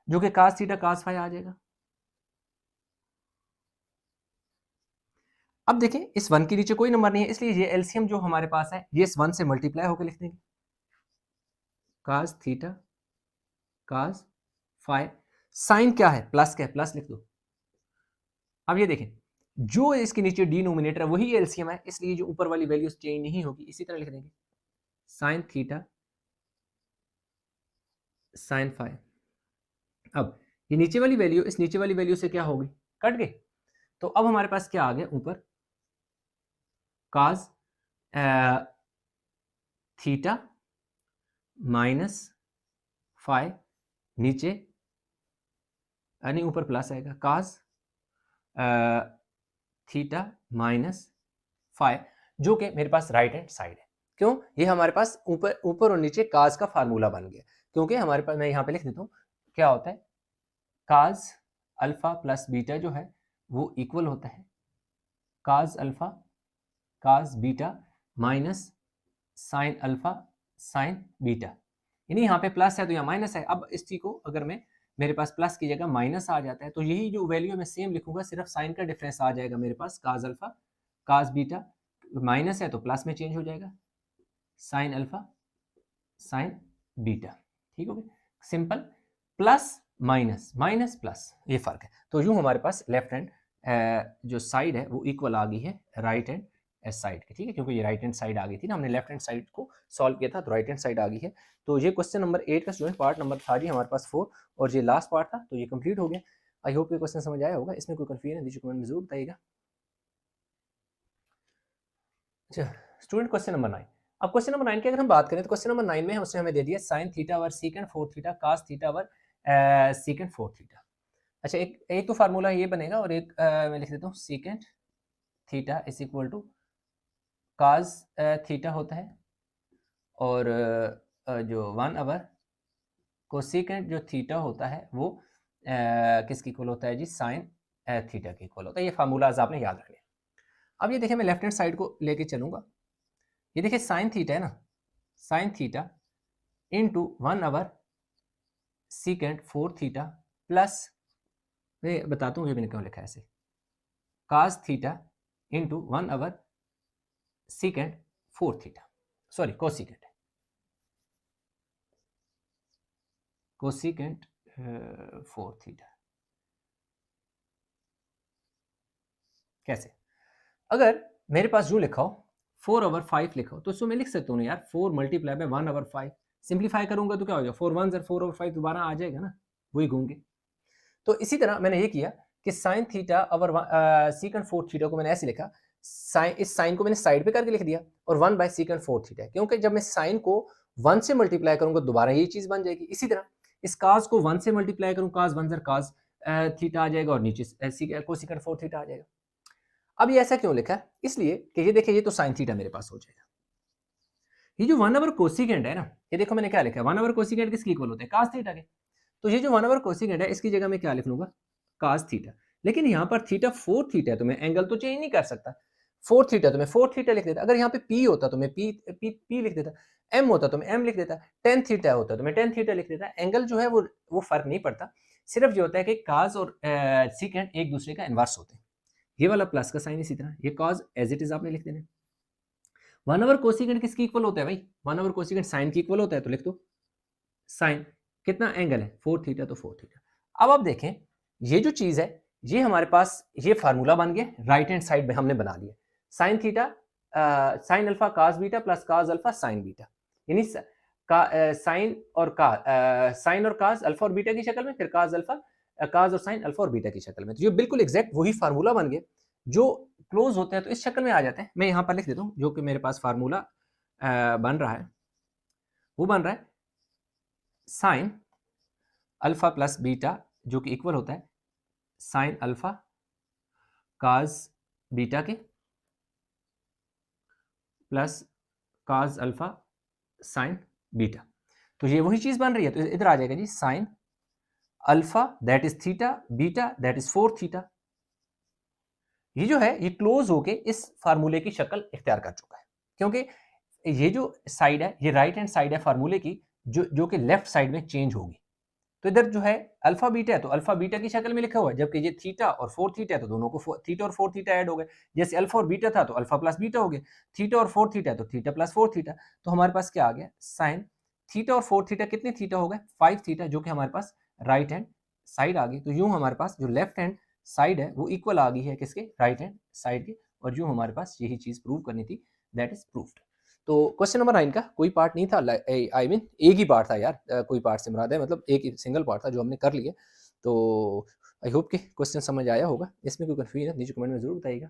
जो कि कास थीटा कास फाई आ जाएगा। अब देखें, इस वन के नीचे कोई नंबर नहीं है, इसलिए ये एलसीएम जो हमारे पास है ये इस वन से मल्टीप्लाई होकर लिख देंगे, cos theta cos phi. Sine क्या है, प्लस क्या है, प्लस लिख दो। अब ये देखें, जो इसके नीचे डिनोमिनेटर है वही एलसीएम है, इसलिए जो ऊपर वाली वैल्यू चेंज नहीं होगी, इसी तरह लिख देंगे, साइन थीटा साइन फाई। अब ये नीचे वाली वैल्यू इस नीचे वाली वैल्यू से क्या होगी, कट गई। तो अब हमारे पास क्या आ गया ऊपर, काज थीटा माइनस फाई, नीचे यानी ऊपर प्लस आएगा, काज थीटा माइनस फाई, जो कि मेरे पास राइट हैंड साइड है। क्यों? ये हमारे पास ऊपर ऊपर और नीचे काज का फार्मूला बन गया, क्योंकि हमारे पास, मैं यहाँ पे लिख देता हूँ, क्या होता है, काज अल्फा प्लस बीटा जो है वो इक्वल होता है काज alpha cos beta minus sine alpha sine beta. यानी यहाँ पे प्लस है तो यहाँ माइनस है। अब इस चीज को अगर मैं, मेरे पास प्लस की जगह माइनस आ जाता है, तो यही जो वैल्यू मैं सेम लिखूंगा, सिर्फ साइन का डिफरेंस आ जाएगा मेरे पास, cos alpha cos beta, minus है तो प्लस में चेंज हो जाएगा, साइन अल्फा साइन बीटा। ठीक हो गया, simple, plus minus minus plus, ये फर्क है। तो यूं हमारे पास लेफ्ट हैंड जो साइड है वो इक्वल आ गई है राइट हैंड साइड के। ठीक है, क्योंकि ये राइट हैंड साइड आ गई थी ना, हमने लेफ्ट हैंड साइड को सॉल्व किया था, तो राइट हैंड साइड आ गई है। तो ये क्वेश्चन नंबर 8 का स्टूडेंट पार्ट नंबर था जी हमारे पास 4, और ये लास्ट पार्ट था, तो ये कंप्लीट हो गया। आई होप ये क्वेश्चन समझ आया होगा, इसमें कोई कंफ्यूजन है नीचे कमेंट में जरूर बताइएगा। अच्छा स्टूडेंट, क्वेश्चन नंबर 9। अब क्वेश्चन नंबर 9 की अगर हम बात करें तो क्वेश्चन नंबर 9 में उसने हमें दे दिया साइन थीटा वर सीकेंट 4 थीटा कास थीटा वर सीकेंट 4 थीटा। अच्छा, एक तो फार्मूला ये बनेगा, और एक मैं लिख देता हूँ, secant theta is equal to cos theta होता है, और जो 1/, कोसेकेंट जो थीटा होता है वो किसकी इक्वल होता है जी, साइन थीटा के इक्वल होता है। ये फार्मूलाज आपने याद रखने। अब ये देखिए, मैं लेफ्ट हैंड साइड को लेके चलूंगा, ये देखिए साइन थीटा है ना, sine theta into 1/, secant 4 theta plus, मैं बताता हूँ ये मैंने क्यों लिखा है ऐसे, काज theta into 1/, secant 4 theta, sorry cosecant, cosecant 4 theta. कैसे? अगर मेरे पास जो लिखा हो 4/5 लिखा हो, तो इसको मैं लिख सकता हूँ ना यार, 4 मल्टीप्लाई बाय 1/5, सिंप्लीफाई करूंगा तो क्या हो जाएगा, 4 1 4/5 दोबारा आ जाएगा ना, वही घूम के। तो इसी तरह मैंने ये किया कि sine theta over secant 4 theta को मैंने ऐसे लिखा, इस साइन को मैंने साइड पे करके लिख दिया, और 1/सीकेंट 4 थीटा, क्योंकि जब मैं साइन को 1 से मल्टीप्लाई करूंगा दोबारा यही चीज बन जाएगी। इसी तरह इस काज को 1 से मल्टीप्लाई करूँ, काज 1 काज थीटा आ जाएगा, और नीचे कोसिकेंट 4 थीटा आ जाएगा। अब ये ऐसा क्यों लिखा है? इसलिए कि ये देखिए, ये तो साइन थीटा मेरे पास हो जाएगा। ये जो 1 ओवर कोसिकेंड है ना, ये देखो मैंने क्या लिखा है, 1 ओवर कोसिकेंड किसके इक्वल होते हैं? cos थीटा के। तो ये जो 1 ओवर कोसिकेंड है, इसकी जगह मैं क्या लिख लूंगा? cos theta. लेकिन यहाँ पर थीटा 4 थीटा है, तो मैं एंगल तो चेंज नहीं कर सकता। 4 थीटा तो मैं 4 थीटा लिख देता। अगर यहाँ पे p होता तो मैं p लिख देता। m होता तो मैं m लिख देता। tan थीटा होता तो मैं tan थीटा लिख देता। एंगल जो है वो फर्क नहीं पड़ता। सिर्फ जो होता है कि cos और सीकेंड एक दूसरे का इनवर्स होते हैं। ये वाला प्लस का साइन इसी तरह, ये cos एज इट इज आपने लिख देना। 1 ओवर कोसिकेंड किसकी इक्वल होता है भाई? 1 ओवर कोसिकेंड साइन की इक्वल होता है, तो लिख दो साइन। कितना एंगल है? 4 थीटा, तो 4 थीटा। अब आप देखें, ये जो चीज है, ये हमारे पास ये फार्मूला बन गया, राइट हैंड साइड में हमने बना लिया। Sine theta sine alpha cos beta plus cos alpha sine beta, यानी साइन और साइन और कास अल्फा और बीटा की शक्ल में, फिर कास अल्फा कास और साइन अल्फा और बीटा की शक्ल में। तो ये बिल्कुल एग्जैक्ट वही फार्मूला बन गया जो क्लोज होते हैं तो इस शक्ल में आ जाते हैं। मैं यहाँ पर लिख देता हूँ, जो कि मेरे पास फार्मूला बन रहा है, वो बन रहा है साइन अल्फा प्लस बीटा, जो कि इक्वल होता है साइन अल्फा काज बीटा के plus cos alpha sine beta. तो ये वही चीज बन रही है, तो इधर आ जाएगा जी sine alpha that is theta, beta that is 4 theta. ये जो है ये क्लोज होके इस फार्मूले की शक्ल इख्तियार कर चुका है, क्योंकि ये जो साइड है ये राइट हैंड साइड है फार्मूले की, जो कि लेफ्ट साइड में चेंज होगी। तो इधर जो है अल्फा बीटा है, तो अल्फा बीटा की शक्ल में लिखा हुआ है, जबकि ये थीटा और 4 थीटा है, तो दोनों को थीटा और 4 थीटा ऐड हो गए। जैसे अल्फा और बीटा था तो अल्फा प्लस बीटा हो गया, थीटा और 4 थीटा है तो थीटा प्लस 4 थीटा। तो हमारे पास क्या आ गया? साइन थीटा और 4 थीटा कितने थीटा हो गए? 5 थीटा, जो कि हमारे पास राइट हैंड साइड आ गई। तो यूं हमारे पास जो लेफ्ट हैंड साइड है वो इक्वल आ गई है किसके? राइट हैंड साइड के। और यूं हमारे पास यही चीज प्रूव करनी थी, दैट इज प्रूव्ड। तो क्वेश्चन नंबर 9 का कोई पार्ट नहीं था, आई मीन एक ही पार्ट था यार, कोई पार्ट से मुराद है, मतलब एक ही सिंगल पार्ट था जो हमने कर लिया। तो आई होप कि क्वेश्चन समझ आया होगा। इसमें कोई कन्फ्यूजन है नीचे कमेंट में जरूर बताइएगा।